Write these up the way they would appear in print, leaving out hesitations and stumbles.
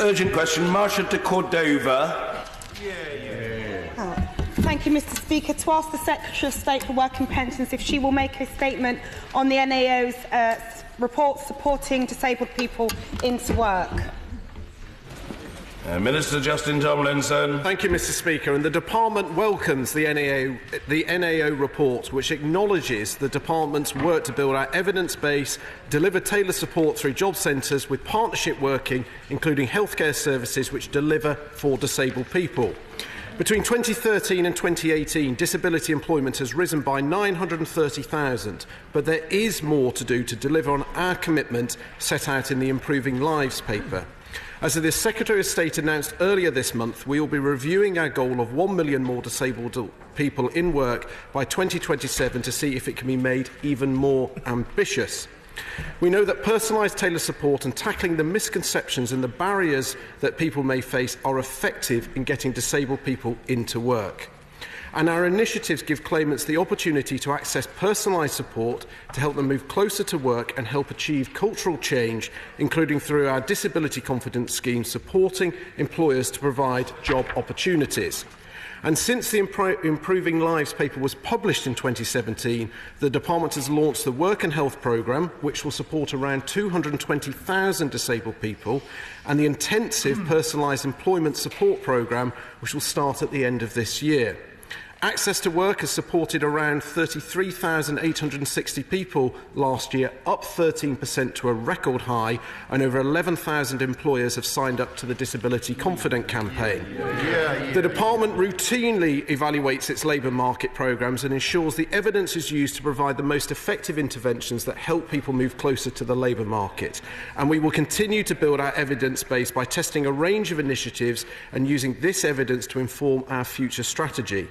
Urgent question, Marsha to Cordova. Thank you, Mr Speaker. To ask the Secretary of State for Work and Pensions if she will make a statement on the NAO's report supporting disabled people into work. Minister Justin Tomlinson. Thank you, Mr Speaker. And the Department welcomes the NAO report, which acknowledges the Department's work to build our evidence base, deliver tailored support through job centres with partnership working, including healthcare services which deliver for disabled people. Between 2013 and 2018, disability employment has risen by 930,000, but there is more to do to deliver on our commitment set out in the Improving Lives paper. As the Secretary of State announced earlier this month, we will be reviewing our goal of 1 million more disabled people in work by 2027 to see if it can be made even more ambitious. We know that personalised tailored support and tackling the misconceptions and the barriers that people may face are effective in getting disabled people into work. And our initiatives give claimants the opportunity to access personalised support to help them move closer to work and help achieve cultural change, including through our Disability Confidence Scheme supporting employers to provide job opportunities. And since the Improving Lives paper was published in 2017, the Department has launched the Work and Health Programme, which will support around 220,000 disabled people, and the Intensive Personalised Employment Support Programme, which will start at the end of this year. Access to Work has supported around 33,860 people last year, up 13% to a record high, and over 11,000 employers have signed up to the Disability Confident campaign. The Department routinely evaluates its labour market programmes and ensures the evidence is used to provide the most effective interventions that help people move closer to the labour market. And we will continue to build our evidence base by testing a range of initiatives and using this evidence to inform our future strategy.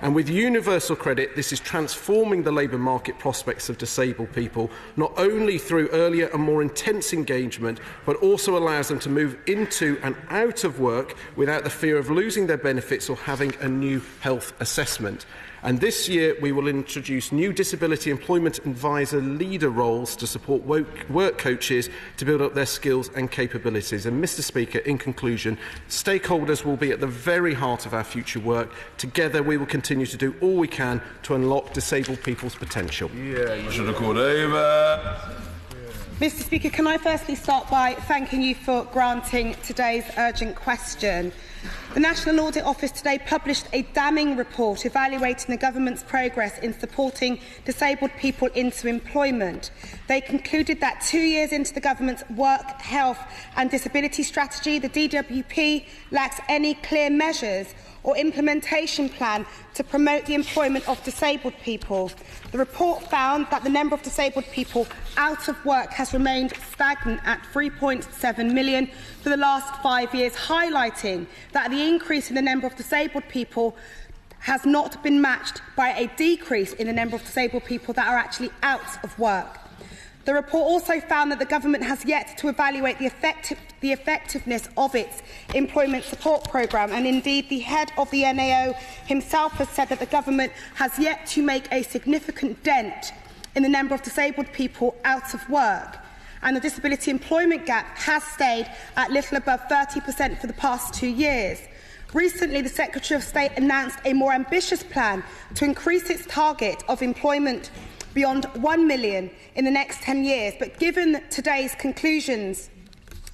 And with universal credit, this is transforming the labour market prospects of disabled people, not only through earlier and more intense engagement, but also allows them to move into and out of work without the fear of losing their benefits or having a new health assessment. And this year, we will introduce new disability employment advisor leader roles to support work coaches to build up their skills and capabilities. And, Mr Speaker, in conclusion, stakeholders will be at the very heart of our future work. Together, we will continue to do all we can to unlock disabled people's potential. You should have called over. Mr Speaker, can I firstly start by thanking you for granting today's urgent question. The National Audit Office today published a damning report evaluating the government's progress in supporting disabled people into employment. They concluded that 2 years into the government's work, health and disability strategy, the DWP lacks any clear measures or implementation plan to promote the employment of disabled people. The report found that the number of disabled people out of work has remained stagnant at 3.7 million for the last 5 years, highlighting that the increase in the number of disabled people has not been matched by a decrease in the number of disabled people that are actually out of work. The report also found that the government has yet to evaluate the effectiveness of its employment support programme, and indeed the head of the NAO himself has said that the government has yet to make a significant dent in the number of disabled people out of work, and the disability employment gap has stayed at little above 30% for the past 2 years. Recently, the Secretary of State announced a more ambitious plan to increase its target of employment beyond 1 million in the next 10 years. But given today's conclusions,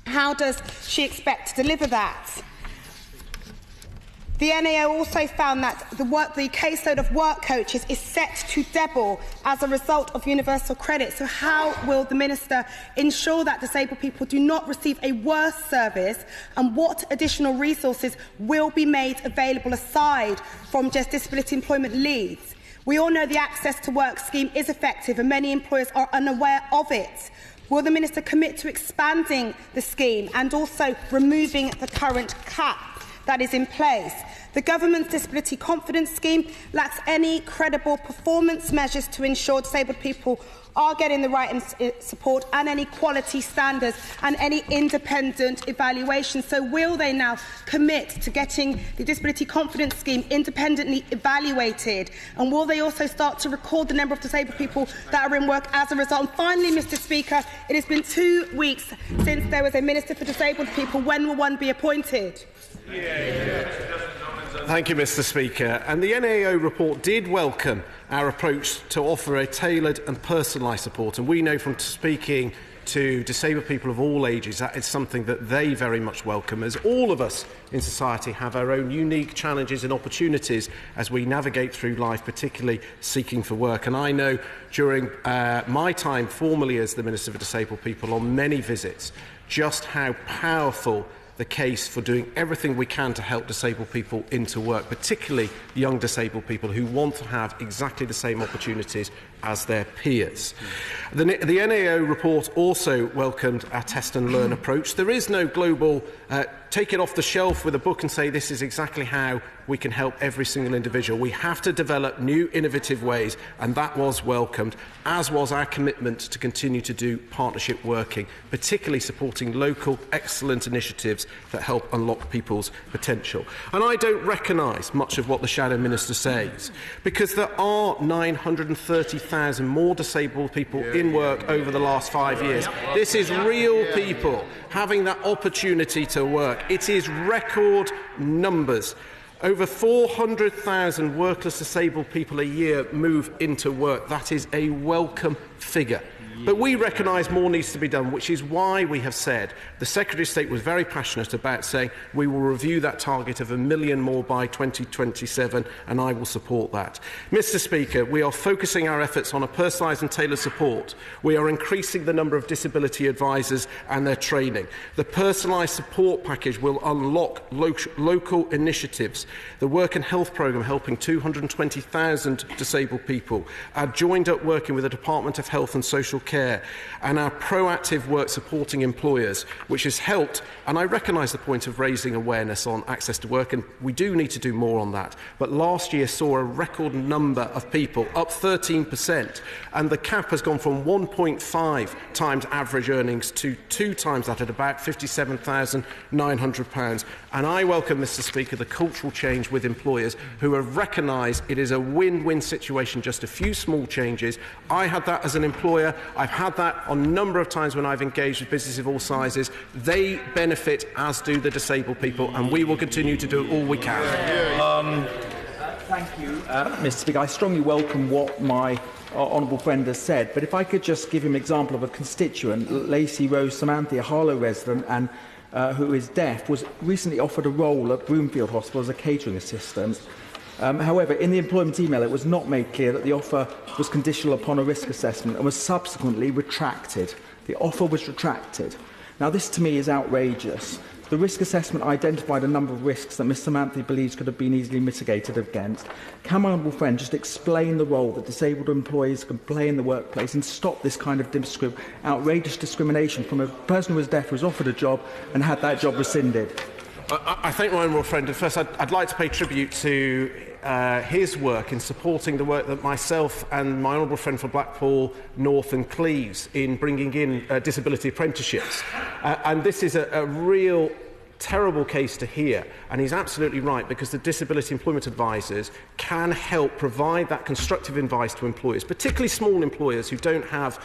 how does she expect to deliver that? The NAO also found that the caseload of work coaches is set to double as a result of universal credit. So how will the Minister ensure that disabled people do not receive a worse service, and what additional resources will be made available aside from just disability employment leads? We all know the Access to Work scheme is effective and many employers are unaware of it. Will the Minister commit to expanding the scheme and also removing the current cap? that is in place. The government's disability confidence scheme lacks any credible performance measures to ensure disabled people are getting the right support and any quality standards and any independent evaluation. So will they now commit to getting the disability confidence scheme independently evaluated? And will they also start to record the number of disabled people that are in work as a result? And finally, Mr Speaker, it has been 2 weeks since there was a Minister for Disabled People. When will one be appointed? Thank you, Mr Speaker. And the NAO report did welcome our approach to offer a tailored and personalised support. And we know from speaking to disabled people of all ages that is something that they very much welcome, as all of us in society have our own unique challenges and opportunities as we navigate through life, particularly seeking for work. And I know during my time formerly as the Minister for Disabled People on many visits just how powerful the case for doing everything we can to help disabled people into work, particularly young disabled people who want to have exactly the same opportunities as their peers. The NAO report also welcomed our test and learn approach. There is no global take it off the shelf with a book and say this is exactly how we can help every single individual. We have to develop new innovative ways, and that was welcomed, as was our commitment to continue to do partnership working, particularly supporting local excellent initiatives that help unlock people's potential. And I don't recognise much of what the Shadow Minister says, because there are 930,000 more disabled people in work over the last 5 years. This is real people having that opportunity to work. It is record numbers. Over 400,000 workless disabled people a year move into work. That is a welcome figure. But we recognise more needs to be done, which is why we have said the Secretary of State was very passionate about saying we will review that target of 1 million more by 2027, and I will support that. Mr Speaker, we are focusing our efforts on a personalised and tailored support. We are increasing the number of disability advisors and their training. The personalised support package will unlock local initiatives. The Work and Health Programme helping 220,000 disabled people. Our joined-up working with the Department of Health and Social Care, and our proactive work supporting employers, which has helped, and I recognise the point of raising awareness on access to work, and we do need to do more on that. But last year saw a record number of people, up 13%, and the cap has gone from 1.5 times average earnings to 2 times that at about £57,900. And I welcome, Mr Speaker, the cultural change with employers who have recognised it is a win-win situation, just a few small changes. I had that as an employer. I've had that on a number of times when I've engaged with businesses of all sizes. They benefit, as do the disabled people, and we will continue to do all we can. Thank you, Mr Speaker. I strongly welcome what my honourable friend has said, but if I could just give him an example of a constituent, Lacey Rose Samantha, a Harlow resident and who is deaf, was recently offered a role at Broomfield Hospital as a catering assistant. However, in the employment email, it was not made clear that the offer was conditional upon a risk assessment and was subsequently retracted. The offer was retracted. Now, this to me is outrageous. The risk assessment identified a number of risks that Ms Samantha believes could have been easily mitigated against. Can my honourable friend just explain the role that disabled employees can play in the workplace and stop this kind of outrageous discrimination from a person who was deaf who was offered a job and had that job rescinded? I thank my honourable friend. And first, I'd like to pay tribute to his work in supporting the work that myself and my honourable friend for Blackpool North and Cleves in bringing in disability apprenticeships. And this is a real terrible case to hear, and he's absolutely right, because the disability employment advisors can help provide that constructive advice to employers, particularly small employers who don't have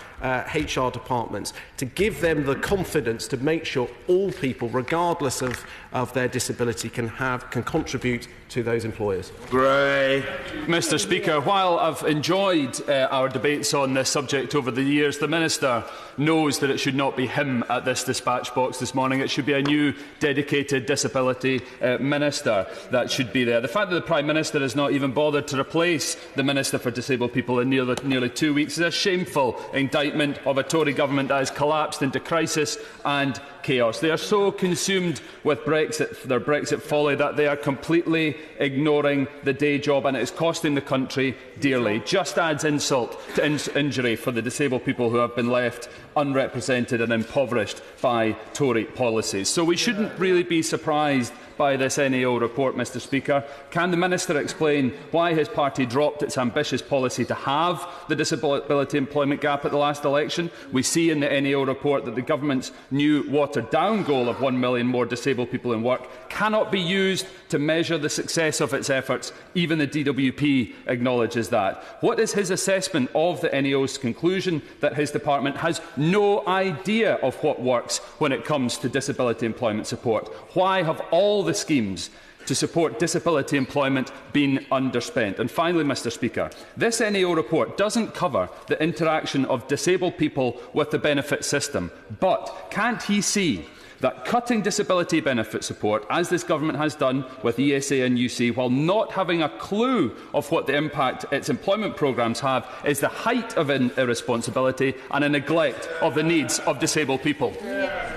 HR departments, to give them the confidence to make sure all people, regardless of their disability, can contribute to those employers. Gray. Mr Speaker, while I've enjoyed our debates on this subject over the years, the Minister knows that it should not be him at this dispatch box this morning. It should be a new dedicated disability minister that should be there. The fact that the Prime Minister has not even bothered to replace the Minister for Disabled People in nearly 2 weeks is a shameful indictment of a Tory government that has collapsed into crisis and chaos. They are so consumed with their Brexit folly, that they are completely ignoring the day job, and it is costing the country dearly. Just adds insult to injury for the disabled people who have been left unrepresented and impoverished by Tory policies. So we shouldn't really be surprised by this NAO report, Mr Speaker. Can the Minister explain why his party dropped its ambitious policy to halve the disability employment gap at the last election? We see in the NAO report that the government's new watered-down goal of 1 million more disabled people in work cannot be used to measure the success of its efforts. Even the DWP acknowledges that. What is his assessment of the NAO's conclusion that his department has no idea of what works when it comes to disability employment support? Why have all the schemes to support disability employment been underspent? And finally, Mr Speaker, this NAO report doesn't cover the interaction of disabled people with the benefit system, but can't he see that cutting disability benefit support, as this government has done with ESA and UC, while not having a clue of what the impact its employment programmes have, is the height of irresponsibility and a neglect of the needs of disabled people?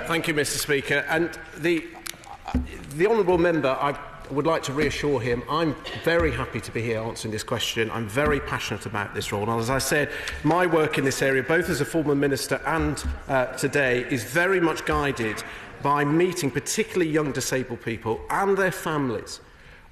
Thank you, Mr Speaker. And the honourable member, I would like to reassure him I'm very happy to be here answering this question. I'm very passionate about this role. And as I said, my work in this area, both as a former minister and today, is very much guided by meeting particularly young disabled people and their families,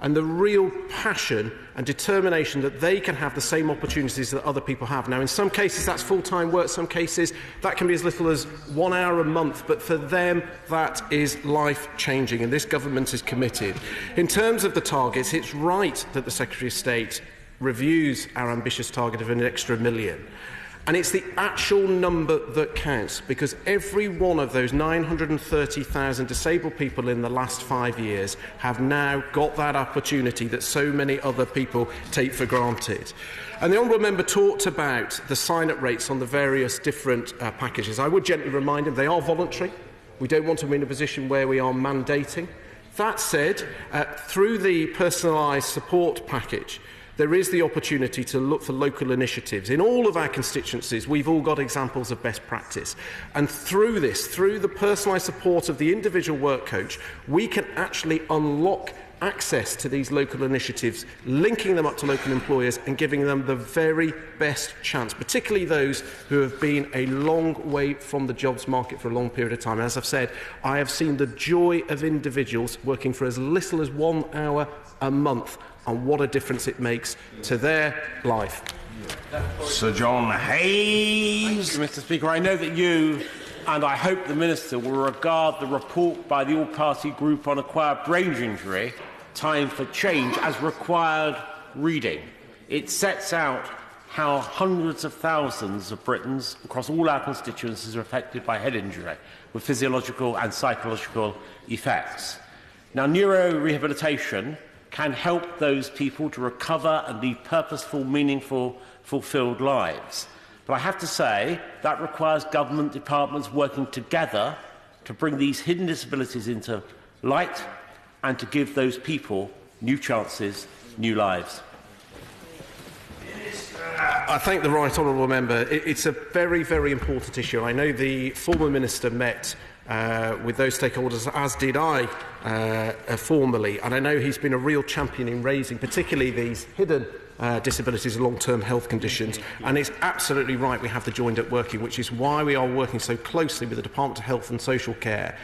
and the real passion and determination that they can have the same opportunities that other people have. Now, in some cases that's full-time work, some cases that can be as little as 1 hour a month, but for them that is life-changing, and this government is committed. In terms of the targets, it's right that the Secretary of State reviews our ambitious target of an extra 1 million. And it's the actual number that counts, because every one of those 930,000 disabled people in the last 5 years have now got that opportunity that so many other people take for granted. And the honourable member talked about the sign-up rates on the various different packages. I would gently remind him they are voluntary. We don't want to be in a position where we are mandating. That said, through the personalised support package, there is the opportunity to look for local initiatives. In all of our constituencies, we've all got examples of best practice. And through this, through the personalised support of the individual work coach, we can actually unlock access to these local initiatives, linking them up to local employers and giving them the very best chance, particularly those who have been a long way from the jobs market for a long period of time. As I've said, I have seen the joy of individuals working for as little as 1 hour a month, and what a difference it makes to their life. Sir John Hayes. Thank you, Mr Speaker. I know that you and I hope the Minister will regard the report by the All-Party Group on Acquired Brain Injury, Time for Change, as required reading. It sets out how hundreds of thousands of Britons across all our constituencies are affected by head injury, with physiological and psychological effects. Now, neurorehabilitation can help those people to recover and lead purposeful, meaningful, fulfilled lives. But I have to say that requires government departments working together to bring these hidden disabilities into light and to give those people new chances, new lives. I thank the right honourable member. It's a very, very important issue. I know the former minister met with those stakeholders, as did I formally, and I know he's been a real champion in raising particularly these hidden disabilities and long-term health conditions, and it's absolutely right we have the joined-up working, which is why we are working so closely with the Department of Health and Social Care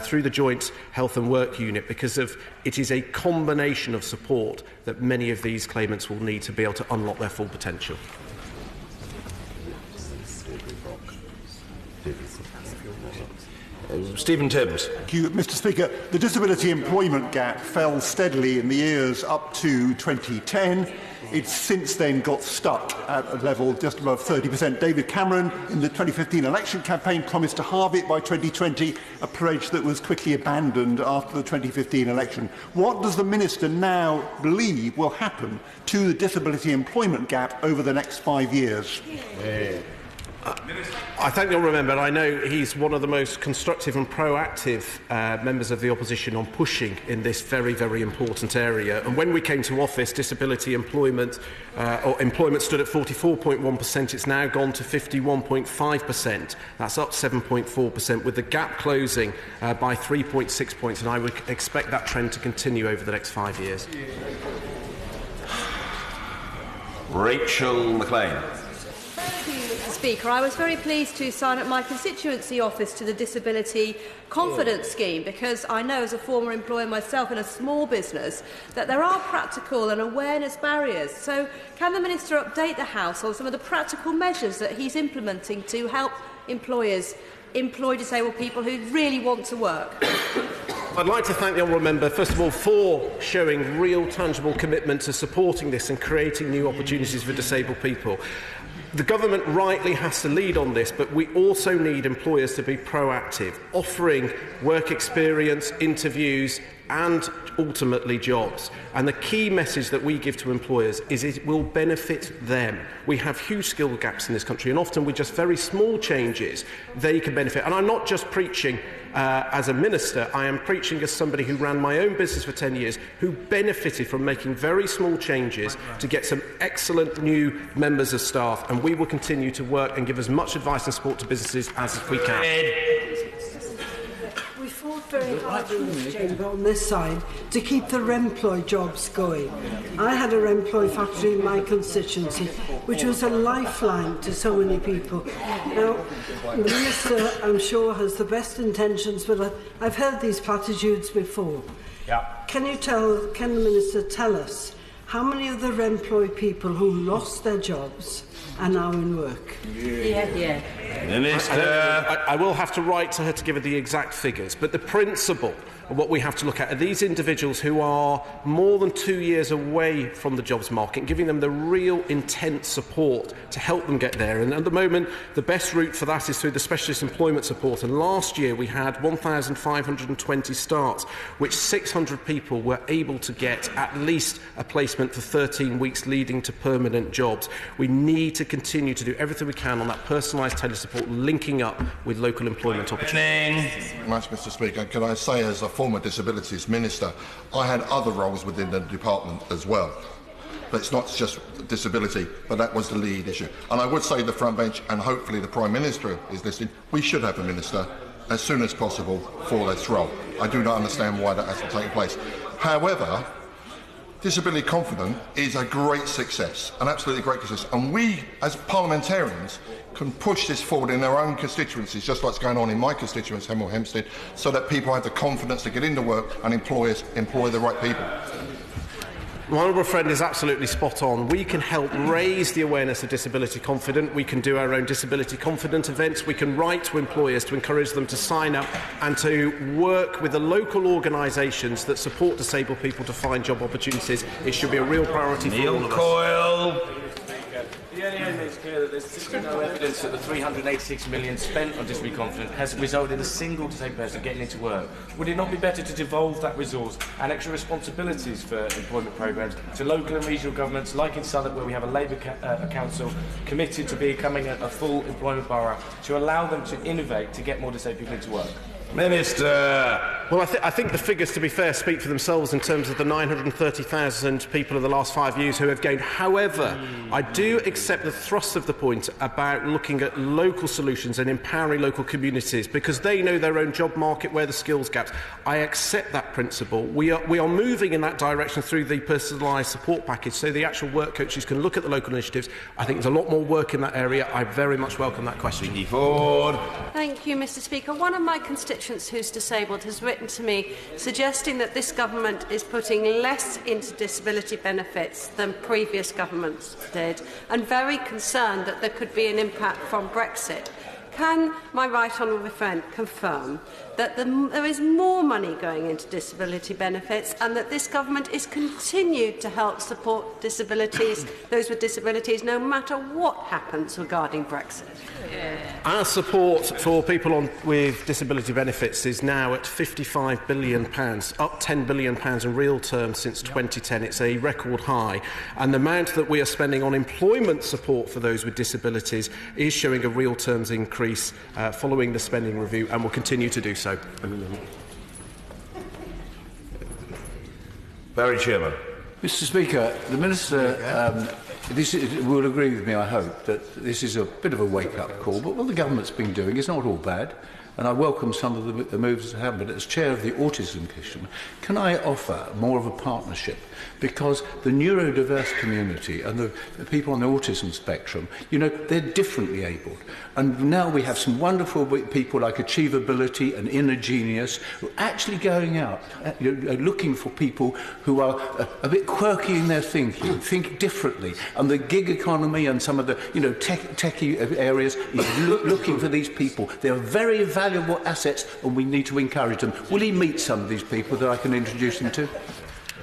through the Joint Health and Work Unit, because it is a combination of support that many of these claimants will need to be able to unlock their full potential. Stephen Timms. Thank you, Mr Speaker. The disability employment gap fell steadily in the years up to 2010. It's since then got stuck at a level just above 30%. David Cameron, in the 2015 election campaign, promised to halve it by 2020, a pledge that was quickly abandoned after the 2015 election. What does the Minister now believe will happen to the disability employment gap over the next 5 years? I thank the honourable member. I know he's one of the most constructive and proactive members of the opposition on pushing in this very, very important area. And when we came to office, disability employment stood at 44.1%. It's now gone to 51.5%. That's up 7.4%, with the gap closing by 3.6 points. And I would expect that trend to continue over the next 5 years. Rachel Maclean. Thank you, Speaker, I was very pleased to sign up my constituency office to the Disability Confidence Scheme, because I know, as a former employer myself in a small business, that there are practical and awareness barriers. So can the Minister update the House on some of the practical measures that he's implementing to help employers employ disabled people who really want to work? I'd like to thank the honourable member, first of all, for showing real, tangible commitment to supporting this and creating new opportunities for disabled people. The government rightly has to lead on this, but we also need employers to be proactive, offering work experience, interviews and ultimately jobs. And the key message that we give to employers is it will benefit them. We have huge skill gaps in this country, and often with just very small changes, they can benefit. And I'm not just preaching as a minister, I am preaching as somebody who ran my own business for 10 years, who benefited from making very small changes to get some excellent new members of staff, and we will continue to work and give as much advice and support to businesses as we can. We fought very hard in this chamber on this side to keep the Remploy jobs going. I had a Remploy factory in my constituency, which was a lifeline to so many people. Now, the Minister, I'm sure, has the best intentions, but I've heard these platitudes before. Yeah. Can the Minister tell us how many of the Remploy people who lost their jobs are now in work? Yeah. Minister. I will have to write to her to give her the exact figures, but the principle of what we have to look at are these individuals who are more than 2 years away from the jobs market, and giving them the real intense support to help them get there. And at the moment, the best route for that is through the specialist employment support. And last year we had 1,520 starts, which 600 people were able to get at least a placement for 13 weeks leading to permanent jobs. We need to continue to do everything we can on that personalised tele-support, linking up with local employment opportunities. Much, Mr. Speaker. Can I say, as a former Disabilities Minister, I had other roles within the department as well. But it's not just disability, but that was the lead issue. And I would say the front bench, and hopefully the Prime Minister is listening, we should have a Minister as soon as possible for this role. I do not understand why that hasn't taken place. However, Disability Confident is a great success, an absolutely great success. And we, as parliamentarians, can push this forward in their own constituencies, just like it's going on in my constituency, Hemel, Hempstead, so that people have the confidence to get into work and employers employ the right people. My honourable friend is absolutely spot on. We can help raise the awareness of Disability Confident. We can do our own Disability Confident events. We can write to employers to encourage them to sign up and to work with the local organisations that support disabled people to find job opportunities. It should be a real priority for all of us. Coyle. The NAO makes clear that there's simply no evidence that the £386 million spent on Disability Confident has resulted in a single disabled person getting into work. Would it not be better to devolve that resource and extra responsibilities for employment programmes to local and regional governments, like in Southwark, where we have a Labour council committed to becoming a full employment borough, to allow them to innovate to get more disabled people into work? Minister. Well, I think the figures, to be fair, speak for themselves in terms of the 930,000 people of the last 5 years who have gained. However, I do accept the thrust of the point about looking at local solutions and empowering local communities, because they know their own job market, where the skills gaps. I accept that principle. We are moving in that direction through the personalised support package, so the actual work coaches can look at the local initiatives. I think there's a lot more work in that area. I very much welcome that question. Vicky Ford. Thank you, Mr. Speaker. One of my constituents who's disabled has written to me suggesting that this government is putting less into disability benefits than previous governments did, and very concerned that there could be an impact from Brexit. Can my right honourable friend confirm that there is more money going into disability benefits, and that this government is continued to help support disabilities, those with disabilities, no matter what happens regarding Brexit? Our support for people with disability benefits is now at £55 billion, up £10 billion in real terms since 2010. It's a record high. And the amount that we are spending on employment support for those with disabilities is showing a real terms increase following the spending review, and will continue to do so. Very Sheerman. Mr. Speaker, the Minister will agree with me, I hope, that this is a bit of a wake-up call, but what the government's been doing is not all bad. and I welcome some of the moves that have, but as chair of the Autism Commission, can I offer more of a partnership? Because the neurodiverse community and the people on the autism spectrum, they're differently abled. And now we have some wonderful people like Achievability and Inner Genius who are actually going out, looking for people who are a bit quirky in their thinking, think differently. And the gig economy and some of the techie areas is looking for these people. They are very valuable assets and we need to encourage them. Will he meet some of these people that I can introduce him to?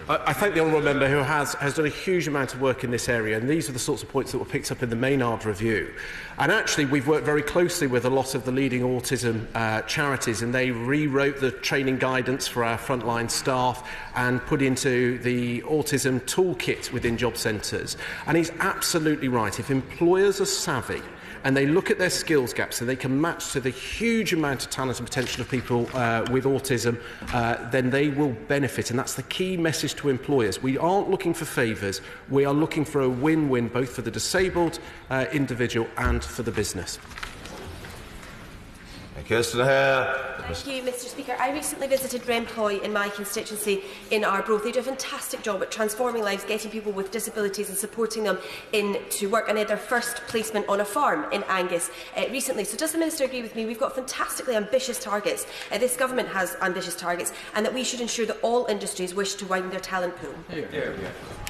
I thank the honourable member who has done a huge amount of work in this area, and these are the sorts of points that were picked up in the Maynard review. And actually, we've worked very closely with a lot of the leading autism charities, and they rewrote the training guidance for our frontline staff and put into the autism toolkit within job centres. And he's absolutely right. If employers are savvy, and they look at their skills gaps and they can match to the huge amount of talent and potential of people with autism, then they will benefit. And that's the key message to employers. We aren't looking for favours. We are looking for a win-win, both for the disabled individual and for the business. Thank you, Mr Speaker. I recently visited Remploy in my constituency in Arbroath. They do a fantastic job at transforming lives, getting people with disabilities and supporting them into work. And they had their first placement on a farm in Angus recently. So does the Minister agree with me? We've got fantastically ambitious targets. This government has ambitious targets, and that we should ensure that all industries wish to widen their talent pool.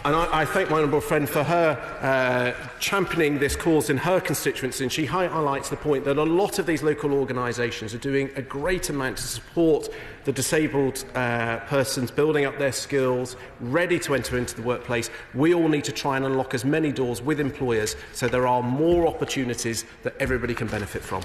And I thank my honourable friend for her championing this cause in her constituency, and she highlights the point that a lot of these local organisations are doing a great amount to support the disabled persons, building up their skills, ready to enter into the workplace. We all need to try and unlock as many doors with employers so there are more opportunities that everybody can benefit from.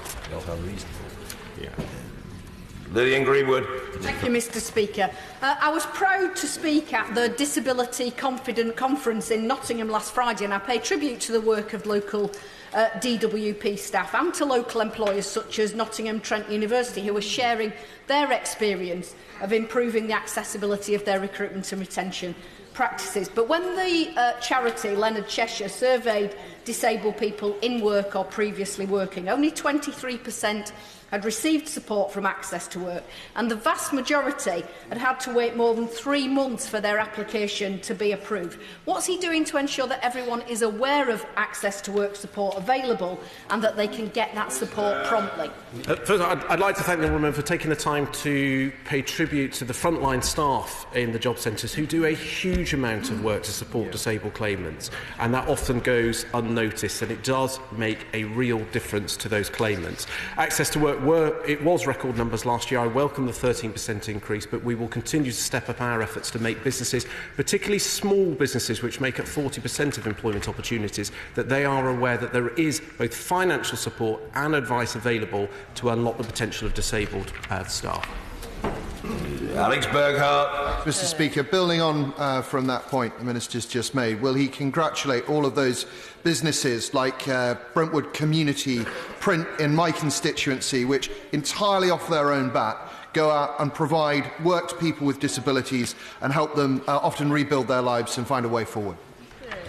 Lillian Greenwood. Thank you, Mr Speaker. I was proud to speak at the Disability Confident Conference in Nottingham last Friday, and I pay tribute to the work of local DWP staff and to local employers such as Nottingham Trent University, who are sharing their experience of improving the accessibility of their recruitment and retention practices. But when the charity Leonard Cheshire surveyed disabled people in work or previously working, only 23% had received support from Access to Work, and the vast majority had to wait more than 3 months for their application to be approved. What's he doing to ensure that everyone is aware of Access to Work support available and that they can get that support promptly? First, I'd like to thank the woman for taking the time to pay tribute to the frontline staff in the job centres who do a huge amount of work to support disabled claimants, and that often goes unnoticed, and it does make a real difference to those claimants. Access to Work was record numbers last year. I welcome the 13% increase, but we will continue to step up our efforts to make businesses, particularly small businesses which make up 40% of employment opportunities, that they are aware that there is both financial support and advice available to unlock the potential of disabled staff. Alex Burghardt. Mr Speaker, building on from that point the Minister's just made, will he congratulate all of those businesses like Brentwood Community Print in my constituency, which entirely off their own bat go out and provide work to people with disabilities and help them often rebuild their lives and find a way forward?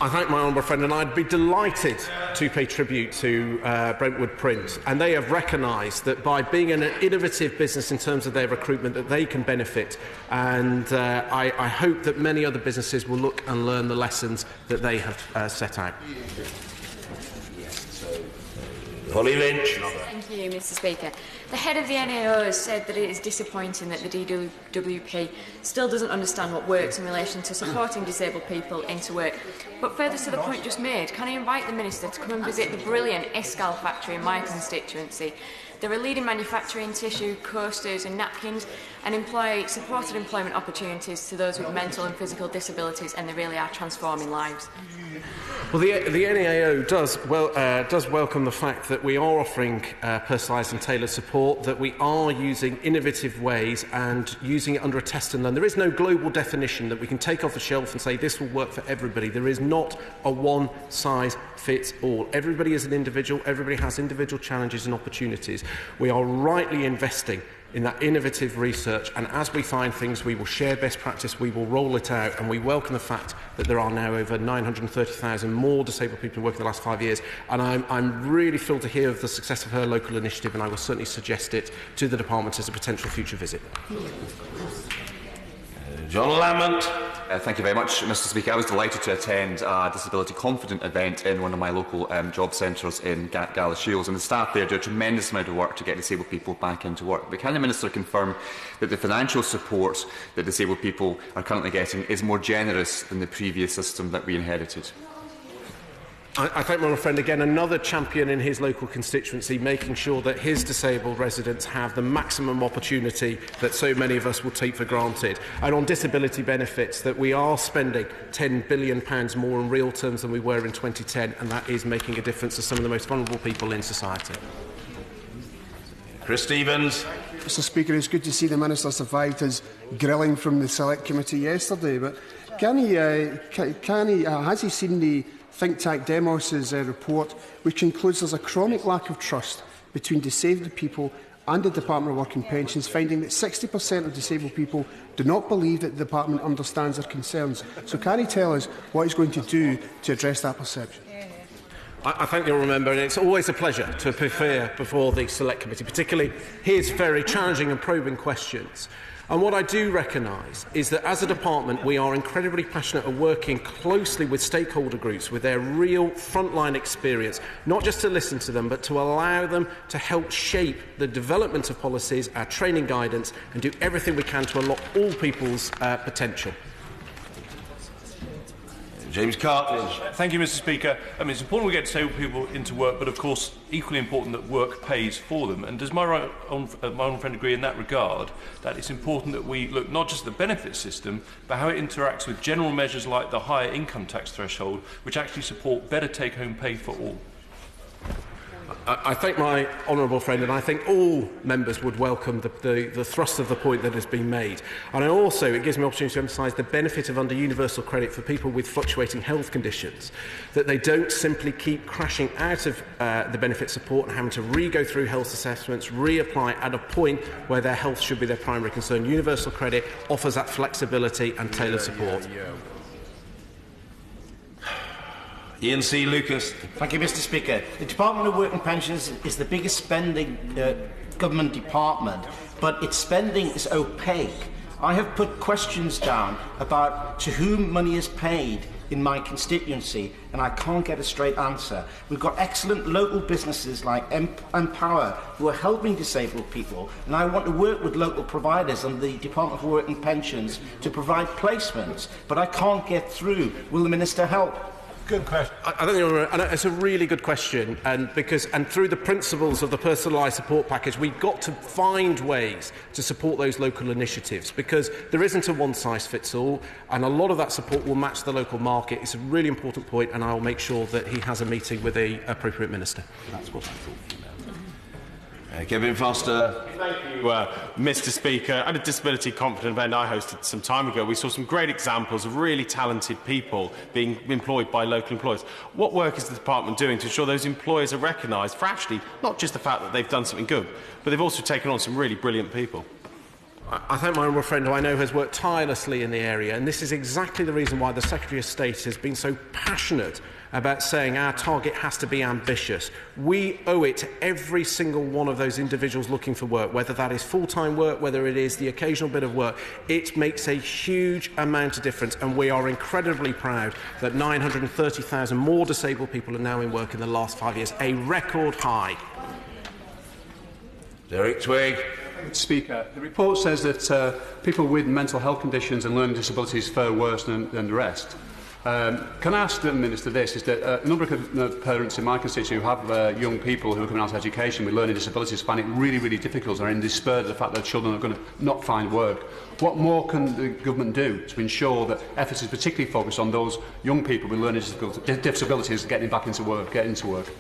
I thank my honourable friend, and I'd be delighted to pay tribute to Brentwood Print. And they have recognised that by being an innovative business in terms of their recruitment, that they can benefit. And I hope that many other businesses will look and learn the lessons that they have set out. Holly Lynch. Thank you, Mr Speaker. The head of the NAO has said that it is disappointing that the DWP still doesn't understand what works in relation to supporting disabled people into work. But further to the point just made, can I invite the Minister to come and visit the brilliant Escal factory in my constituency? They're a leading manufacturer in tissue, coasters and napkins, and employ supported employment opportunities to those with mental and physical disabilities, and they really are transforming lives. Well, the NAO does welcome the fact that we are offering personalised and tailored support, that we are using innovative ways and using it under a test and learn. There is no global definition that we can take off the shelf and say this will work for everybody. There is not a one-size-fits-all. Everybody is an individual. Everybody has individual challenges and opportunities. We are rightly investing in that innovative research, and as we find things, we will share best practice, we will roll it out, and we welcome the fact that there are now over 930,000 more disabled people who work in the last 5 years. And I'm really thrilled to hear of the success of her local initiative, and I will certainly suggest it to the department as a potential future visit. John Lamont. Thank you very much, Mr Speaker. I was delighted to attend a Disability Confident event in one of my local job centres in Galashiels, and the staff there do a tremendous amount of work to get disabled people back into work. But can the Minister confirm that the financial support that disabled people are currently getting is more generous than the previous system that we inherited? I thank my friend again, another champion in his local constituency, making sure that his disabled residents have the maximum opportunity that so many of us will take for granted. And on disability benefits, that we are spending £10 billion more in real terms than we were in 2010, and that is making a difference to some of the most vulnerable people in society. Chris Stevens. Mr Speaker, it's good to see the Minister survived his grilling from the Select Committee yesterday, but has he seen the think tank Demos's report, which concludes there's a chronic lack of trust between disabled people and the Department of Work and Pensions, finding that 60% of disabled people do not believe that the Department understands their concerns. So can he tell us what he's going to do to address that perception? I thank the honourable member, and it's always a pleasure to appear before the Select Committee, particularly his very challenging and probing questions. And what I do recognise is that as a department we are incredibly passionate at working closely with stakeholder groups with their real frontline experience, not just to listen to them but to allow them to help shape the development of policies, our training guidance, and do everything we can to unlock all people's potential. James Cartledge. Thank you, Mr Speaker. It's important we get disabled people into work, but of course equally important that work pays for them. And does my own friend agree in that regard that it's important that we look not just at the benefit system, but how it interacts with general measures like the higher income tax threshold, which actually support better take-home pay for all? I thank my honourable friend, and I think all members would welcome the thrust of the point that has been made. And it gives me an opportunity to emphasise the benefit of under universal credit for people with fluctuating health conditions, that they don't simply keep crashing out of the benefit support and having to re-go through health assessments, reapply at a point where their health should be their primary concern. Universal credit offers that flexibility and tailored support. Ian C. Lucas. Thank you, Mr Speaker. The Department of Work and Pensions is the biggest spending government department, but its spending is opaque. I have put questions down about to whom money is paid in my constituency, and I can't get a straight answer. We've got excellent local businesses like Empower who are helping disabled people, and I want to work with local providers and the Department of Work and Pensions to provide placements, but I can't get through. Will the Minister help? Good question. I think it's a really good question, and through the principles of the personalised support package, we've got to find ways to support those local initiatives, because there isn't a one-size-fits-all, and a lot of that support will match the local market. It's a really important point, and I will make sure that he has a meeting with the appropriate minister. That's what I thought. Kevin Foster. Thank you, Mr Speaker. At a Disability Confident event I hosted some time ago, we saw some great examples of really talented people being employed by local employers. What work is the department doing to ensure those employers are recognised for actually not just the fact that they've done something good, but they've also taken on some really brilliant people? I thank my honourable friend, who I know has worked tirelessly in the area, and this is exactly the reason why the Secretary of State has been so passionate about saying our target has to be ambitious. We owe it to every single one of those individuals looking for work, whether that is full-time work, whether it is the occasional bit of work. It makes a huge amount of difference, and we are incredibly proud that 930,000 more disabled people are now in work in the last 5 years, a record high. Derek Twigg. Speaker, the report says that people with mental health conditions and learning disabilities fare worse than the rest. Can I ask the Minister this? Is that a number of parents in my constituency who have young people who are coming out of education with learning disabilities find it really, really difficult and are in despair at the fact that children are going to not find work. What more can the government do to ensure that efforts is particularly focused on those young people with learning disabilities getting back into work, getting into work?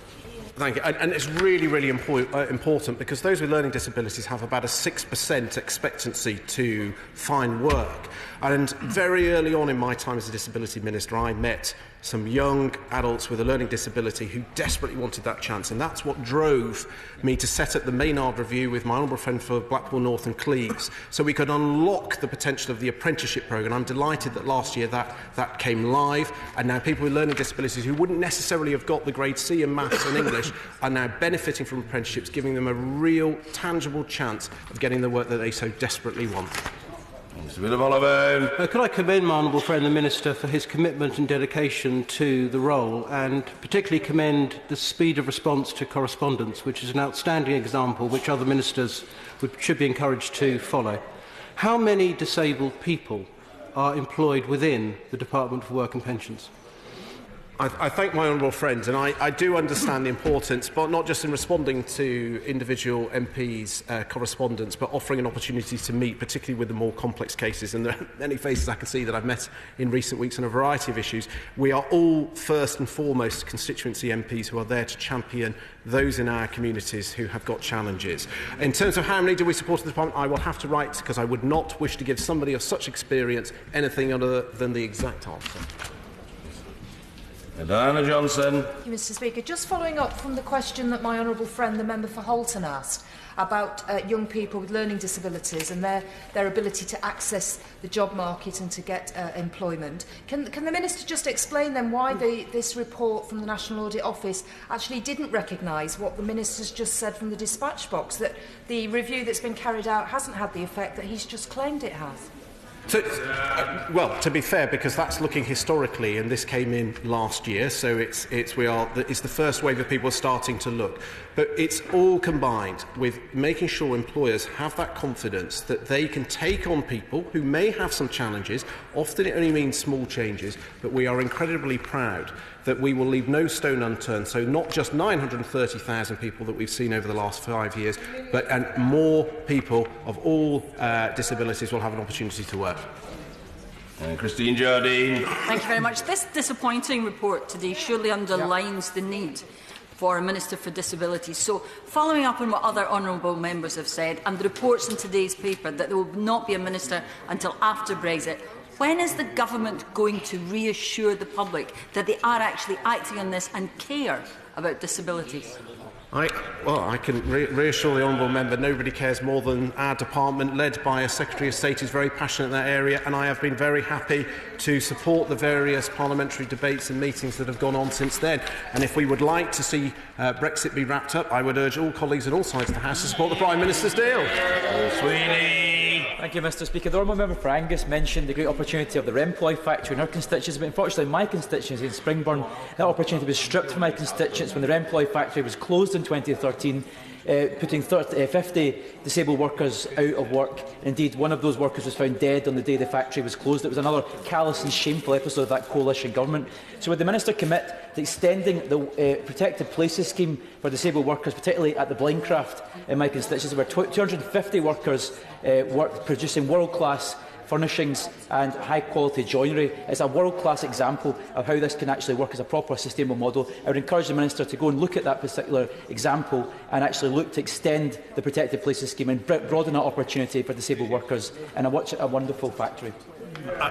Thank you. And it's really, really important because those with learning disabilities have about a 6% expectancy to find work. And very early on in my time as a disability minister, I met some young adults with a learning disability who desperately wanted that chance. And that's what drove me to set up the Maynard Review with my honourable friend for Blackpool North and Cleves, so we could unlock the potential of the apprenticeship programme. I'm delighted that last year that came live, and now people with learning disabilities who wouldn't necessarily have got the grade C in maths and English are now benefiting from apprenticeships, giving them a real, tangible chance of getting the work that they so desperately want. Could I commend my honourable friend the Minister for his commitment and dedication to the role, and particularly commend the speed of response to correspondence, which is an outstanding example which other ministers should be encouraged to follow. How many disabled people are employed within the Department for Work and Pensions? I thank my honourable friends, and I do understand the importance, but not just in responding to individual MPs' correspondence, but offering an opportunity to meet, particularly with the more complex cases. And there are many faces I can see that I've met in recent weeks on a variety of issues. We are all, first and foremost, constituency MPs who are there to champion those in our communities who have got challenges. In terms of how many do we support in the department, I will have to write, because I would not wish to give somebody of such experience anything other than the exact answer. Diana Johnson. Thank you, Mr. Speaker. Just following up from the question that my honourable friend, the member for Halton, asked about young people with learning disabilities and their ability to access the job market and to get employment. Can the Minister just explain then why this report from the National Audit Office actually didn't recognise what the Minister's just said from the dispatch box, that the review that's been carried out hasn't had the effect that he's just claimed it has? Well, to be fair, because that's looking historically, and this came in last year, so it's the first wave of people starting to look. But it's all combined with making sure employers have that confidence that they can take on people who may have some challenges. Often it only means small changes, but we are incredibly proud that we will leave no stone unturned. So not just 930,000 people that we've seen over the last 5 years, but more people of all disabilities will have an opportunity to work. And Christine Jardine. Thank you very much. This disappointing report today surely underlines the need for a Minister for Disabilities. So, following up on what other honourable members have said, and the reports in today's paper that there will not be a Minister until after Brexit, when is the government going to reassure the public that they are actually acting on this and care about disabilities? I can reassure the honourable member nobody cares more than our department, led by a Secretary of State who's very passionate in that area, and I have been very happy to support the various parliamentary debates and meetings that have gone on since then. And if we would like to see Brexit be wrapped up, I would urge all colleagues on all sides of the House to support the Prime Minister's deal. Thank you, Mr. Speaker. The honourable member for Angus mentioned the great opportunity of the Remploy factory in her constituency, but unfortunately my constituency in Springburn, that opportunity was stripped from my constituents when the Remploy factory was closed in 2013, putting 50 disabled workers out of work. Indeed, one of those workers was found dead on the day the factory was closed. It was another callous and shameful episode of that coalition government. So would the Minister commit to extending the protected places scheme for disabled workers, particularly at the Blindcraft in my constituency, where 250 workers producing world-class furnishings and high-quality joinery? It's a world-class example of how this can actually work as a proper sustainable model. I would encourage the Minister to go and look at that particular example and actually look to extend the protected places scheme and broaden that opportunity for disabled workers in a wonderful factory.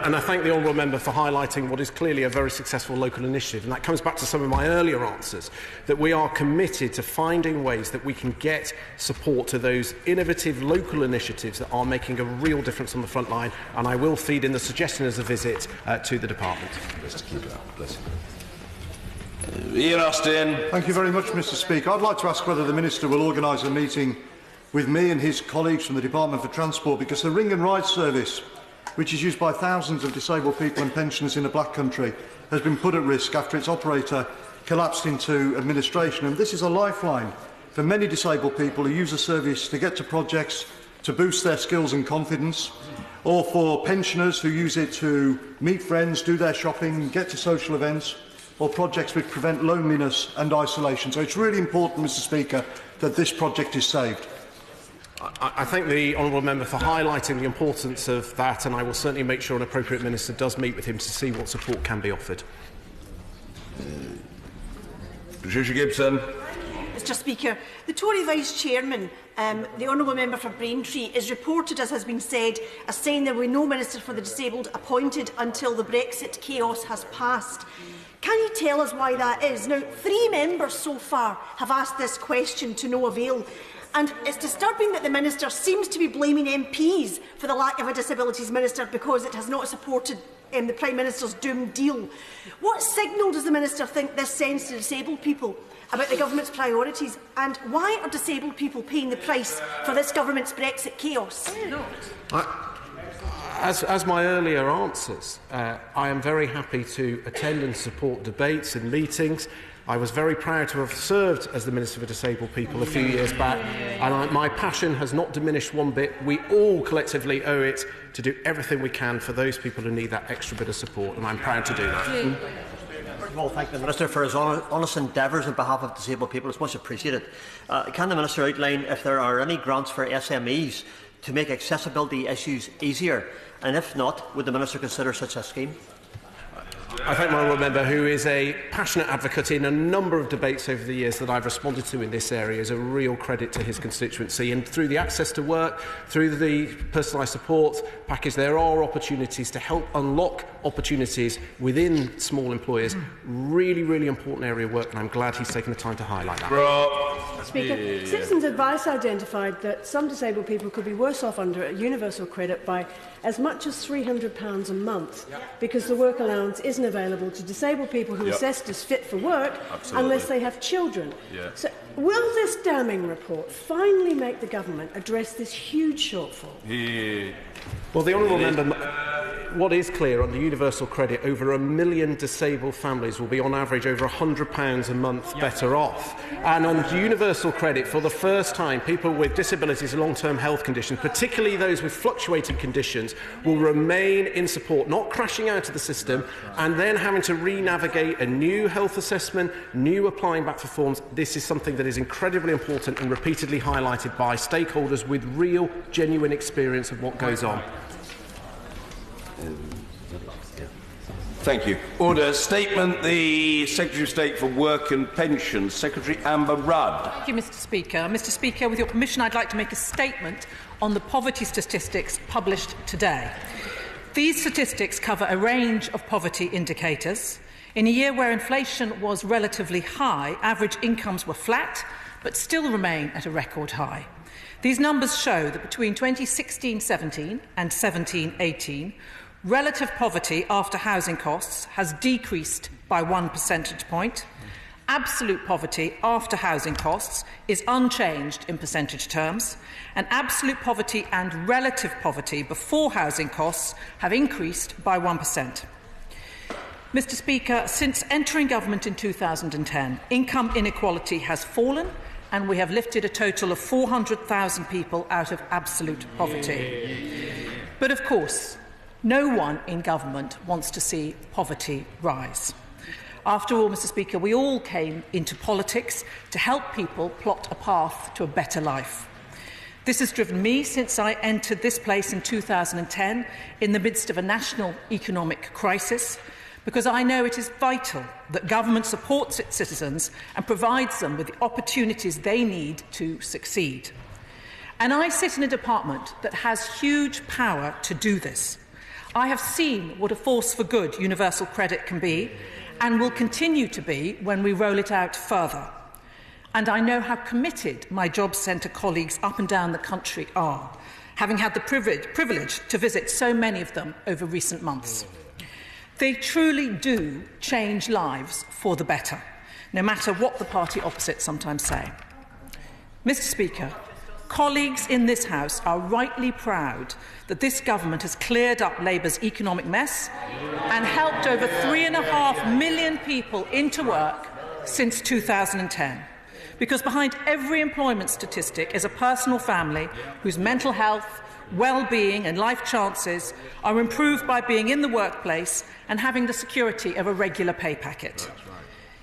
And I thank the honourable member for highlighting what is clearly a very successful local initiative. And that comes back to some of my earlier answers, that we are committed to finding ways that we can get support to those innovative local initiatives that are making a real difference on the front line. And I will feed in the suggestion as a visit to the department. Ian Austin. Thank you very much, Mr. Speaker. I'd like to ask whether the Minister will organise a meeting with me and his colleagues from the Department for Transport, because the Ring and Ride service, which is used by thousands of disabled people and pensioners in the Black Country, has been put at risk after its operator collapsed into administration. And this is a lifeline for many disabled people who use the service to get to projects, to boost their skills and confidence, or for pensioners who use it to meet friends, do their shopping, get to social events, or projects which prevent loneliness and isolation. So it's really important, Mr. Speaker, that this project is saved. I thank the honourable member for highlighting the importance of that, and I will certainly make sure an appropriate minister does meet with him to see what support can be offered. Patricia Gibson. Mr Speaker. The Tory Vice-Chairman, the Honourable Member for Braintree, is reported, as has been said, as saying there will be no Minister for the Disabled appointed until the Brexit chaos has passed. Can you tell us why that is? Now, 3 members so far have asked this question to no avail. And it's disturbing that the Minister seems to be blaming MPs for the lack of a Disabilities Minister because it has not supported the Prime Minister's doomed deal. What signal does the Minister think this sends to disabled people about the Government's priorities? And why are disabled people paying the price for this Government's Brexit chaos? As my earlier answers, I am very happy to attend and support debates and meetings. I was very proud to have served as the Minister for Disabled People a few years back, and my passion has not diminished one bit. We all collectively owe it to do everything we can for those people who need that extra bit of support, and I'm proud to do that. First of all, thank the Minister for his honest endeavours on behalf of disabled people. It's much appreciated. Can the Minister outline if there are any grants for SMEs to make accessibility issues easier? And if not, would the Minister consider such a scheme? I thank my honourable member, who is a passionate advocate in a number of debates over the years that I've responded to in this area. Is a real credit to his constituency. And through the access to work, through the personalised support package, there are opportunities to help unlock opportunities within small employers. Really, really important area of work, and I'm glad he's taken the time to highlight that. Speaker, Citizens Advice identified that some disabled people could be worse off under a universal credit by as much as £300 a month because the work allowance isn't available to disabled people who are assessed as fit for work unless they have children. So will this damning report finally make the Government address this huge shortfall? Well, the honourable member, what is clear on the universal credit, over 1 million disabled families will be on average over £100 a month better off. And on universal credit, for the first time, people with disabilities and long-term health conditions, particularly those with fluctuating conditions, will remain in support, not crashing out of the system and then having to re-navigate a new health assessment, new applying back for forms. This is something that is incredibly important and repeatedly highlighted by stakeholders with real, genuine experience of what goes on. Thank you. Order. Statement. The Secretary of State for Work and Pensions, Secretary Amber Rudd. Thank you, Mr Speaker. Mr Speaker, with your permission, I'd like to make a statement on the poverty statistics published today. These statistics cover a range of poverty indicators. In a year where inflation was relatively high, average incomes were flat, but still remain at a record high. These numbers show that between 2016-17 and 17-18, relative poverty after housing costs has decreased by 1 percentage point. Absolute poverty after housing costs is unchanged in percentage terms, and absolute poverty and relative poverty before housing costs have increased by 1%. Mr Speaker, since entering government in 2010, income inequality has fallen, and we have lifted a total of 400,000 people out of absolute poverty. But of course, no one in government wants to see poverty rise. After all, Mr Speaker, we all came into politics to help people plot a path to a better life. This has driven me since I entered this place in 2010 in the midst of a national economic crisis, because I know it is vital that government supports its citizens and provides them with the opportunities they need to succeed. And I sit in a department that has huge power to do this. I have seen what a force for good universal credit can be and will continue to be when we roll it out further. And I know how committed my Jobs Centre colleagues up and down the country are, having had the privilege to visit so many of them over recent months. They truly do change lives for the better, no matter what the party opposite sometimes say. Mr Speaker, colleagues in this House are rightly proud that this government has cleared up Labour's economic mess and helped over 3.5 million people into work since 2010. Because behind every employment statistic is a personal family whose mental health, well-being and life chances are improved by being in the workplace and having the security of a regular pay packet.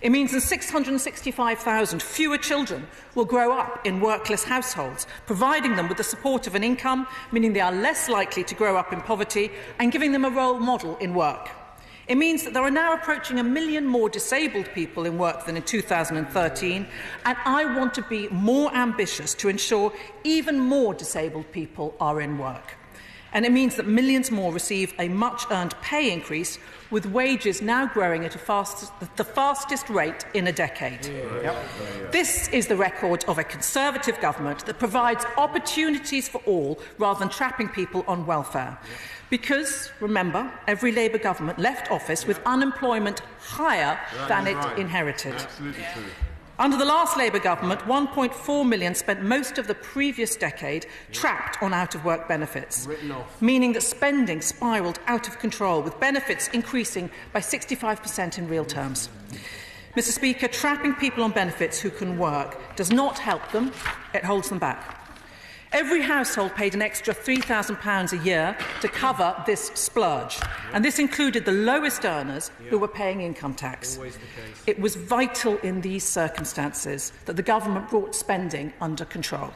It means that 665,000 fewer children will grow up in workless households, providing them with the support of an income, meaning they are less likely to grow up in poverty, and giving them a role model in work. It means that there are now approaching 1 million more disabled people in work than in 2013, and I want to be more ambitious to ensure even more disabled people are in work. And it means that millions more receive a much-earned pay increase, with wages now growing at the fastest rate in a decade. This is the record of a Conservative government that provides opportunities for all rather than trapping people on welfare. Because, remember, every Labour government left office with unemployment higher than it inherited. Under the last Labour government, 1.4 million spent most of the previous decade trapped on out-of-work benefits, meaning that spending spiralled out of control, with benefits increasing by 65% in real terms. Mr. Speaker, trapping people on benefits who can work does not help them, it holds them back. Every household paid an extra £3,000 a year to cover this splurge, and this included the lowest earners who were paying income tax. It was vital in these circumstances that the government brought spending under control.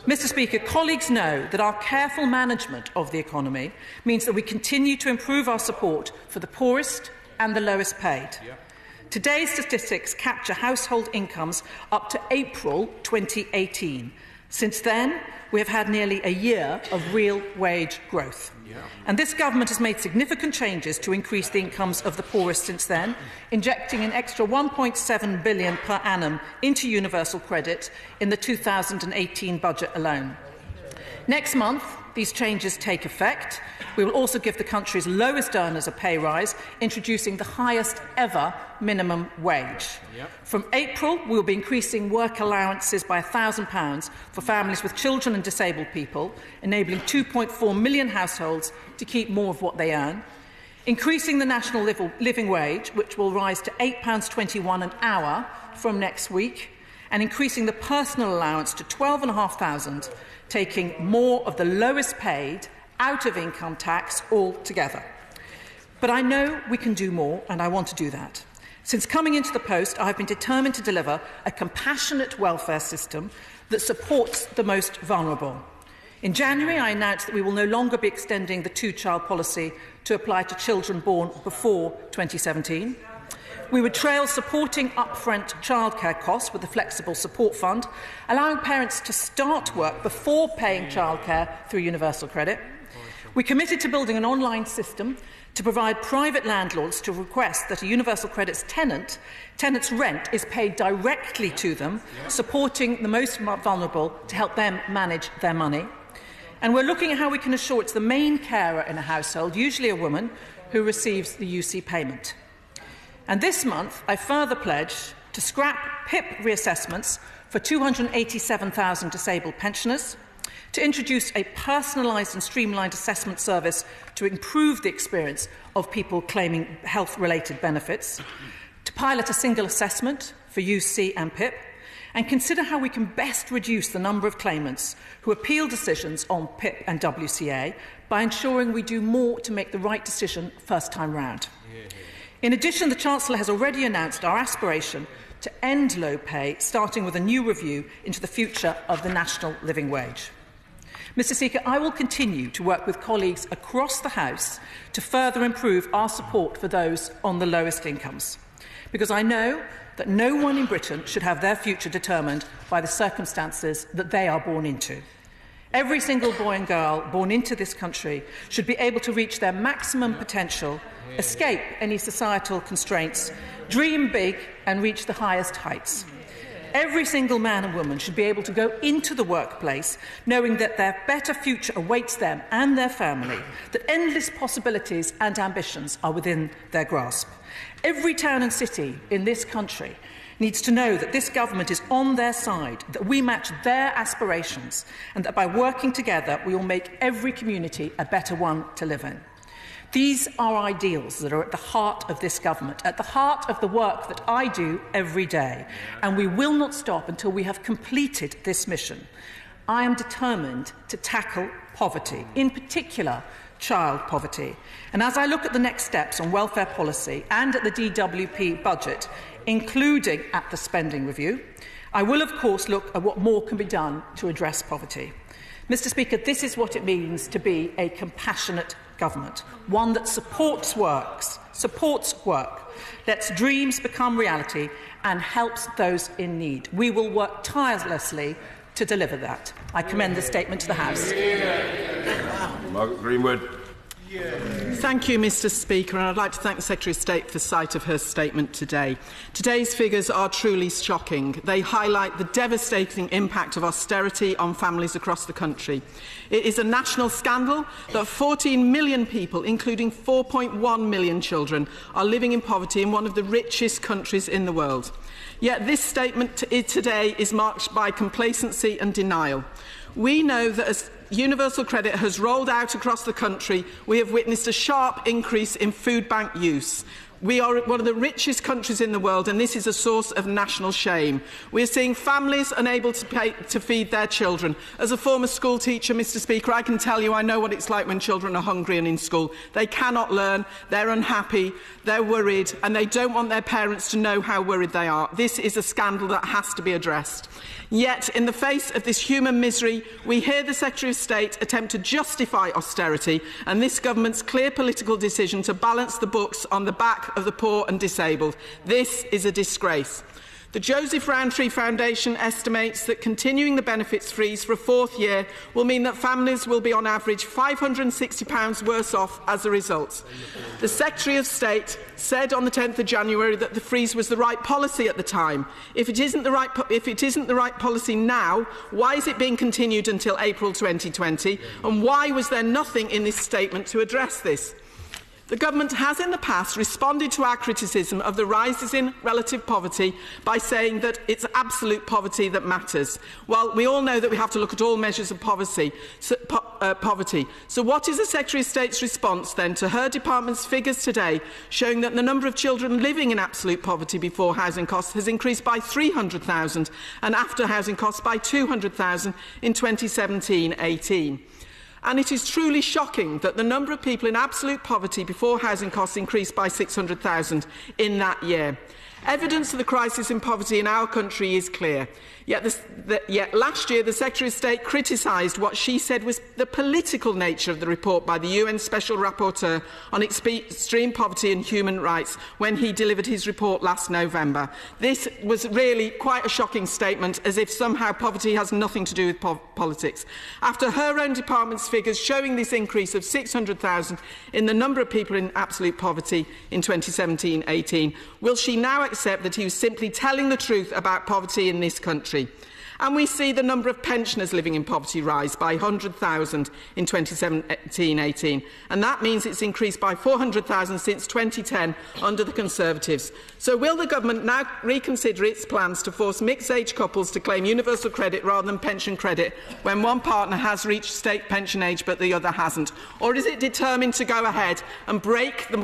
Mr. Speaker, colleagues know that our careful management of the economy means that we continue to improve our support for the poorest and the lowest paid. Today's statistics capture household incomes up to April 2018. Since then, we have had nearly a year of real wage growth. And this government has made significant changes to increase the incomes of the poorest since then, injecting an extra £1.7 billion per annum into universal credit in the 2018 budget alone. Next month, these changes take effect. We will also give the country's lowest earners a pay rise, introducing the highest ever minimum wage. From April, we will be increasing work allowances by £1,000 for families with children and disabled people, enabling 2.4 million households to keep more of what they earn. Increasing the national living wage, which will rise to £8.21 an hour from next week, and increasing the personal allowance to £12,500, taking more of the lowest paid out of income tax altogether. But I know we can do more, and I want to do that. Since coming into the post, I have been determined to deliver a compassionate welfare system that supports the most vulnerable. In January, I announced that we will no longer be extending the two-child policy to apply to children born before 2017. We would trail supporting upfront childcare costs with the Flexible Support Fund, allowing parents to start work before paying childcare through universal credit. We committed to building an online system to provide private landlords to request that a universal credit's tenant's rent is paid directly to them, supporting the most vulnerable to help them manage their money. And we're looking at how we can ensure it's the main carer in a household, usually a woman, who receives the UC payment. And this month, I further pledge to scrap PIP reassessments for 287,000 disabled pensioners, to introduce a personalised and streamlined assessment service to improve the experience of people claiming health-related benefits, to pilot a single assessment for UC and PIP, and consider how we can best reduce the number of claimants who appeal decisions on PIP and WCA by ensuring we do more to make the right decision first time round. In addition, the Chancellor has already announced our aspiration to end low pay, starting with a new review into the future of the national living wage. Mr. Speaker, I will continue to work with colleagues across the House to further improve our support for those on the lowest incomes, because I know that no one in Britain should have their future determined by the circumstances that they are born into. Every single boy and girl born into this country should be able to reach their maximum potential, escape any societal constraints, dream big and reach the highest heights. Every single man and woman should be able to go into the workplace knowing that their better future awaits them and their family, that endless possibilities and ambitions are within their grasp. Every town and city in this country needs to know that this government is on their side, that we match their aspirations, and that by working together we will make every community a better one to live in. These are ideals that are at the heart of this government, at the heart of the work that I do every day, and we will not stop until we have completed this mission. I am determined to tackle poverty, in particular child poverty. And as I look at the next steps on welfare policy and at the DWP budget, including at the spending review, I will of course look at what more can be done to address poverty. Mr. Speaker, this is what it means to be a compassionate government, one that supports work, lets dreams become reality and helps those in need. We will work tirelessly to deliver that. I commend the statement to the House. Margaret Greenwood. Thank you, Mr. Speaker, and I'd like to thank the Secretary of State for sight of her statement today. Today's figures are truly shocking. They highlight the devastating impact of austerity on families across the country. It is a national scandal that 14 million people, including 4.1 million children, are living in poverty in one of the richest countries in the world. Yet this statement today is marked by complacency and denial. We know that as universal credit has rolled out across the country, we have witnessed a sharp increase in food bank use. We are one of the richest countries in the world, and this is a source of national shame. We are seeing families unable to feed their children. As a former school teacher, Mr. Speaker, I can tell you I know what it's like when children are hungry and in school. They cannot learn, they're unhappy, they're worried, and they don't want their parents to know how worried they are. This is a scandal that has to be addressed. Yet, in the face of this human misery, we hear the Secretary of State attempt to justify austerity and this government's clear political decision to balance the books on the back of the poor and disabled. This is a disgrace. The Joseph Rowntree Foundation estimates that continuing the benefits freeze for a fourth year will mean that families will be on average £560 worse off as a result. The Secretary of State said on the 10th of January that the freeze was the right policy at the time. If it isn't the right policy now, why is it being continued until April 2020? And why was there nothing in this statement to address this? The government has in the past responded to our criticism of the rises in relative poverty by saying that it's absolute poverty that matters. Well, we all know that we have to look at all measures of poverty. So what is the Secretary of State's response then to her department's figures today showing that the number of children living in absolute poverty before housing costs has increased by 300,000 and after housing costs by 200,000 in 2017-18? And it is truly shocking that the number of people in absolute poverty before housing costs increased by 600,000 in that year. Evidence of the crisis in poverty in our country is clear. Yet last year, the Secretary of State criticised what she said was the political nature of the report by the UN Special Rapporteur on extreme poverty and human rights when he delivered his report last November. This was really quite a shocking statement, as if somehow poverty has nothing to do with politics. After her own department's figures showing this increase of 600,000 in the number of people in absolute poverty in 2017-18, will she now accept that he was simply telling the truth about poverty in this country? And we see the number of pensioners living in poverty rise by 100,000 in 2017-18, and that means it's increased by 400,000 since 2010 under the Conservatives. So will the government now reconsider its plans to force mixed-age couples to claim universal credit rather than pension credit when one partner has reached state pension age but the other hasn't? Or is it determined to go ahead and break the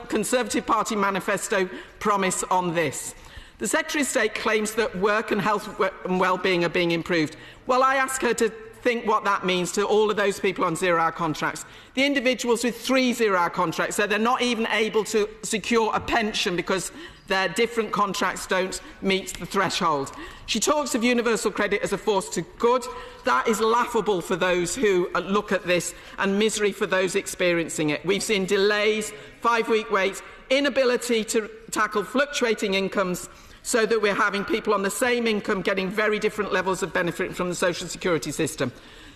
Conservative Party manifesto promise on this? The Secretary of State claims that work and health and well-being are being improved. Well, I ask her to think what that means to all of those people on zero-hour contracts. The individuals with 3 zero-hour contracts, so they're not even able to secure a pension because their different contracts don't meet the threshold. She talks of universal credit as a force to good. That is laughable for those who look at this, and misery for those experiencing it. We've seen delays, 5-week waits, inability to tackle fluctuating incomes, so that we're having people on the same income getting very different levels of benefit from the social security system.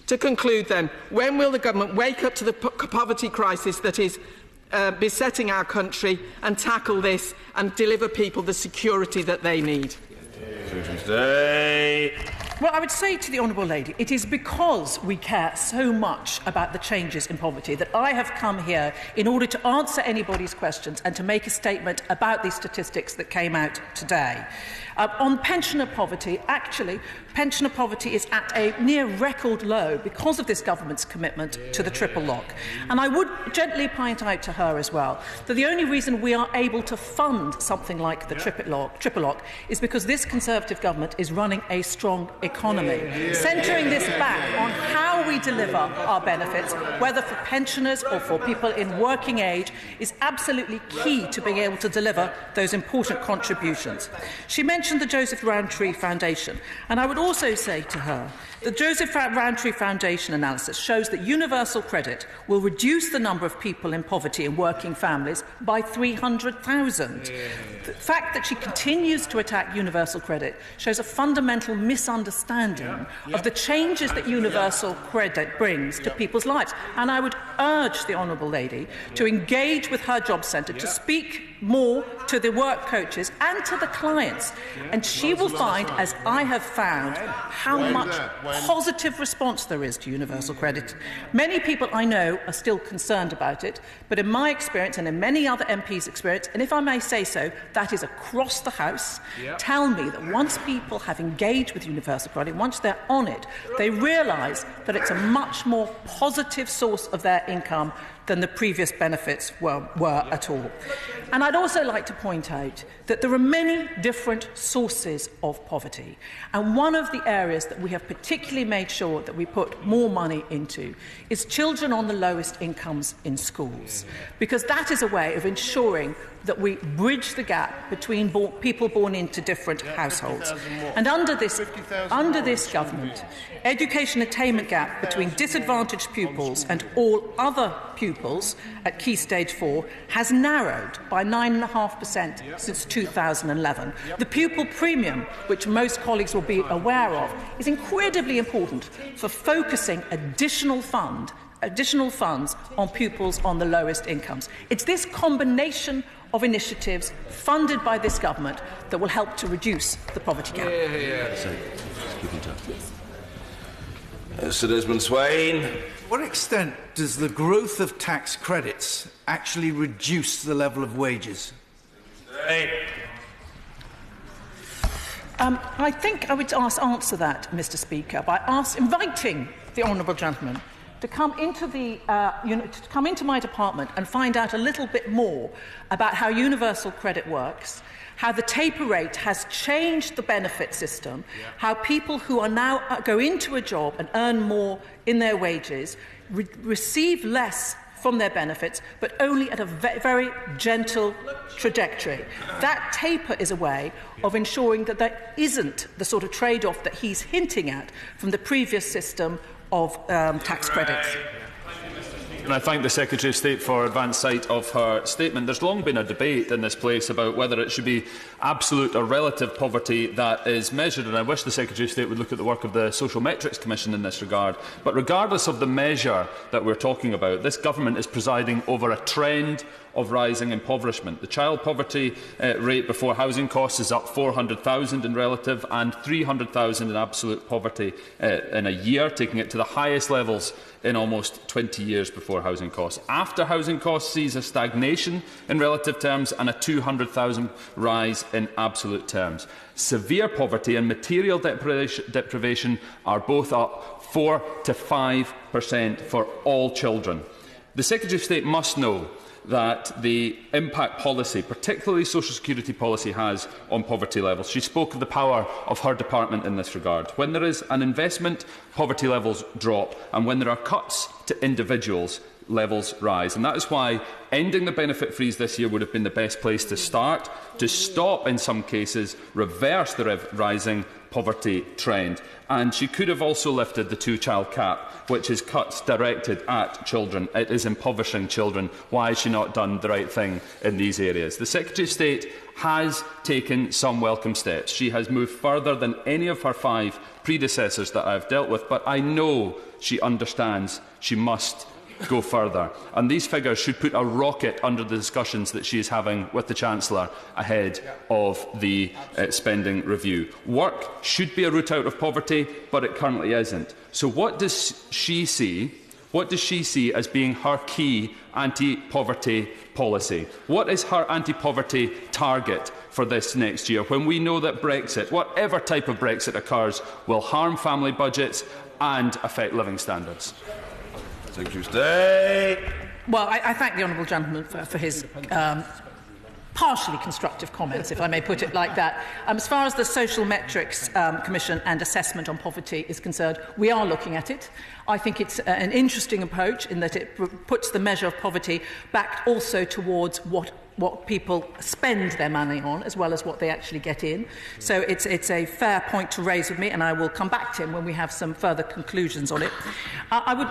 To conclude then, when will the government wake up to the poverty crisis that is besetting our country and tackle this and deliver people the security that they need? Well, I would say to the Honourable Lady, it is because we care so much about the changes in poverty that I have come here in order to answer anybody's questions and to make a statement about these statistics that came out today. On pensioner poverty, actually, pensioner poverty is at a near record low because of this government's commitment to the triple lock. And I would gently point out to her as well that the only reason we are able to fund something like the triple lock is because this Conservative government is running a strong economy. Centring this back on how we deliver our benefits, whether for pensioners or for people in working age, is absolutely key to being able to deliver those important contributions. She mentioned the Joseph Rowntree Foundation, and I would also say to her the Joseph Rowntree Foundation analysis shows that universal credit will reduce the number of people in poverty in working families by 300,000. The fact that she continues to attack universal credit shows a fundamental misunderstanding of the changes that universal credit brings to people's lives. And I would urge the Honourable Lady to engage with her job centre, to speak more to the work coaches and to the clients. And she will find, as I have found, how much positive response there is to universal credit. Many people I know are still concerned about it, but in my experience and in many other MPs' experience, and if I may say so, that is across the House, tell me that once people have engaged with universal credit, once they're on it, they realise that it's a much more positive source of their income than the previous benefits were at all. And I'd also like to point out that there are many different sources of poverty. And one of the areas that we have particularly made sure that we put more money into is children on the lowest incomes in schools, because that is a way of ensuring that we bridge the gap between people born into different households. And under this government, education attainment gap between disadvantaged pupils and all other pupils at Key Stage 4 has narrowed by 9.5% since 2011. The pupil premium, which most colleagues will be aware of, is incredibly important for focusing additional funds on pupils on the lowest incomes. It's this combination of initiatives funded by this government that will help to reduce the poverty gap. Sir Desmond Swain. To what extent does the growth of tax credits actually reduce the level of wages? I think I would answer that, Mr. Speaker, by inviting the honourable gentleman to come into my department and find out a little bit more about how universal credit works, how the taper rate has changed the benefit system, how people who are now go into a job and earn more in their wages receive less from their benefits, but only at a very gentle trajectory. That taper is a way of ensuring that there isn't the sort of trade-off that he's hinting at from the previous system of tax credits. And I thank the Secretary of State for advance sight of her statement. There's long been a debate in this place about whether it should be absolute or relative poverty that is measured, and I wish the Secretary of State would look at the work of the Social Metrics Commission in this regard. But regardless of the measure that we're talking about, this government is presiding over a trend of rising impoverishment. The child poverty rate before housing costs is up 400,000 in relative and 300,000 in absolute poverty in a year, taking it to the highest levels in almost 20 years before housing costs. After housing costs sees a stagnation in relative terms and a 200,000 rise in absolute terms. Severe poverty and material deprivation are both up 4 to 5% for all children. The Secretary of State must know that the impact policy, particularly social security policy, has on poverty levels. She spoke of the power of her department in this regard. When there is an investment, poverty levels drop, and when there are cuts to individuals, levels rise. And that is why ending the benefit freeze this year would have been the best place to start, to stop, in some cases, reverse the rising poverty trend. And she could have also lifted the two-child cap, which is cuts directed at children. It is impoverishing children. Why has she not done the right thing in these areas? The Secretary of State has taken some welcome steps. She has moved further than any of her 5 predecessors that I have dealt with, but I know she understands she must go further. And these figures should put a rocket under the discussions that she is having with the Chancellor ahead of the spending review. Work should be a route out of poverty, but it currently isn't. So what does she see? What does she see as being her key anti-poverty policy? What is her anti-poverty target for this next year, when we know that Brexit, whatever type of Brexit occurs, will harm family budgets and affect living standards? Secretary of State. Well, I thank the honourable gentleman for his partially constructive comments, if I may put it like that. As far as the Social Metrics Commission and assessment on poverty is concerned, we are looking at it. I think it's an interesting approach in that it puts the measure of poverty back also towards what people spend their money on as well as what they actually get in. So it's a fair point to raise with me, and I will come back to him when we have some further conclusions on it.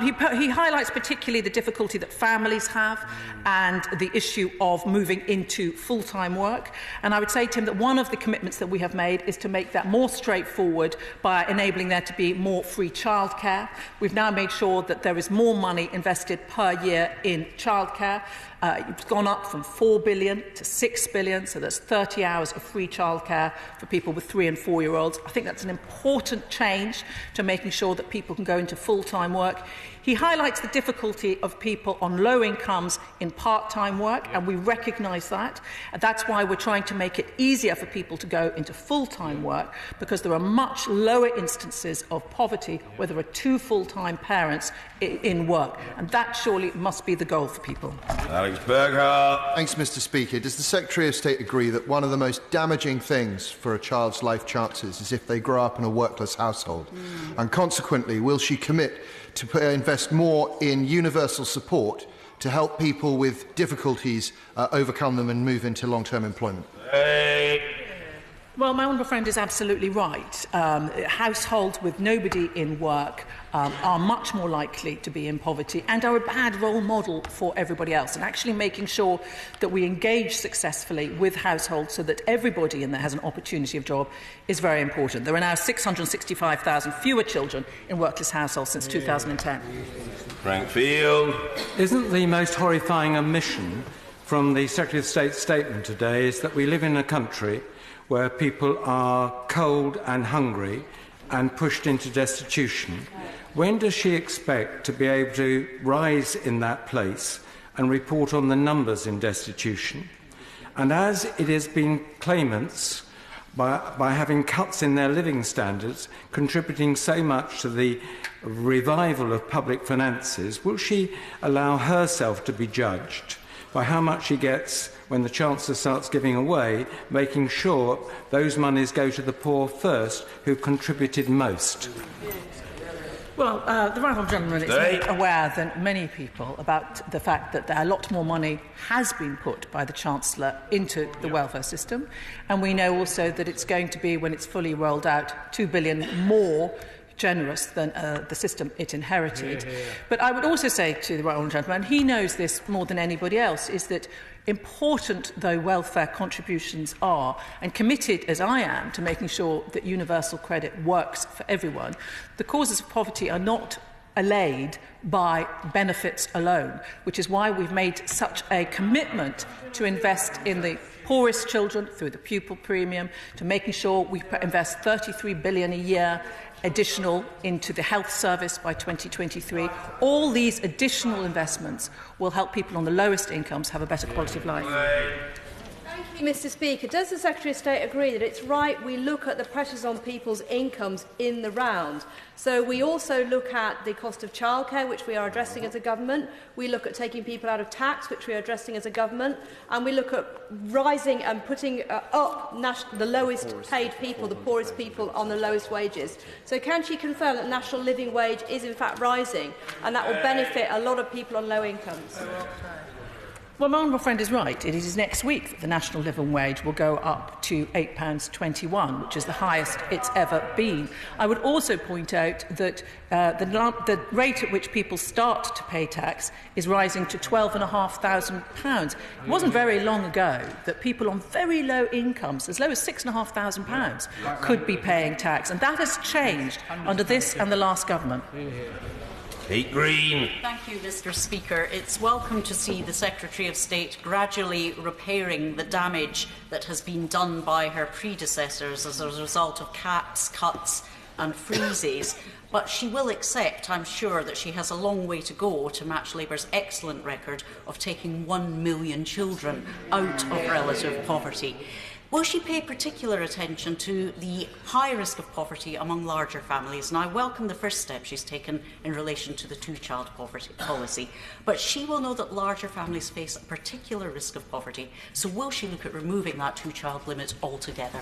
He highlights particularly the difficulty that families have and the issue of moving into full-time work. And I would say to him that one of the commitments that we have made is to make that more straightforward by enabling there to be more free childcare. We've now made sure that there is more money invested per year in childcare. It's gone up from 4 billion to 6 billion, so there's 30 hours of free childcare for people with 3- and 4-year-olds. I think that's an important change to making sure that people can go into full-time work. He highlights the difficulty of people on low incomes in part-time work, and we recognise that. And that's why we're trying to make it easier for people to go into full-time work, because there are much lower instances of poverty where there are 2 full-time parents in work. And that surely must be the goal for people. Alex Berghardt. Thanks, Mr. Speaker. Does the Secretary of State agree that one of the most damaging things for a child's life chances is if they grow up in a workless household? And consequently, will she commit to invest more in universal support to help people with difficulties overcome them and move into long-term employment? Well, my honourable friend is absolutely right. Households with nobody in work are much more likely to be in poverty and are a bad role model for everybody else. And actually making sure that we engage successfully with households so that everybody in there has an opportunity of job is very important. There are now 665,000 fewer children in workless households since 2010. Frank Field. Isn't the most horrifying omission from the Secretary of State's statement today is that we live in a country where people are cold and hungry and pushed into destitution? When does she expect to be able to rise in that place and report on the numbers in destitution? And as it has been claimants, by having cuts in their living standards, contributing so much to the revival of public finances, will she allow herself to be judged by how much she gets when the Chancellor starts giving away, making sure those monies go to the poor first, who contributed most? Well, the right honourable gentleman is made aware than many people about the fact that a lot more money has been put by the Chancellor into the welfare system, and we know also that it's going to be, when it's fully rolled out, 2 billion more generous than the system it inherited. But I would also say to the right honourable gentleman, and he knows this more than anybody else, is that important though welfare contributions are, and committed as I am to making sure that universal credit works for everyone, the causes of poverty are not allayed by benefits alone, which is why we've made such a commitment to invest in the poorest children through the pupil premium, to making sure we invest 33 billion a year additional into the health service by 2023. All these additional investments will help people on the lowest incomes have a better quality of life. Thank you, Mr. Speaker. Does the Secretary of State agree that it's right we look at the pressures on people's incomes in the round? So we also look at the cost of childcare, which we are addressing as a government. We look at taking people out of tax, which we are addressing as a government. And we look at rising and putting up the lowest paid people, the poorest people, on the lowest wages. So can she confirm that national living wage is in fact rising, and that will benefit a lot of people on low incomes? Well, my honourable friend is right. It is next week that the national living wage will go up to £8.21, which is the highest it's ever been. I would also point out that the rate at which people start to pay tax is rising to £12,500. It wasn't very long ago that people on very low incomes, as low as £6,500, could be paying tax, and that has changed under this and the last government. Kate Green. Thank you, Mr. Speaker. It's welcome to see the Secretary of State gradually repairing the damage that has been done by her predecessors as a result of caps, cuts and freezes. But she will accept, I'm sure, that she has a long way to go to match Labour's excellent record of taking 1 million children out of relative poverty. Will she pay particular attention to the high risk of poverty among larger families? And I welcome the first step she's taken in relation to the two-child poverty policy. But she will know that larger families face a particular risk of poverty. So will she look at removing that two-child limit altogether?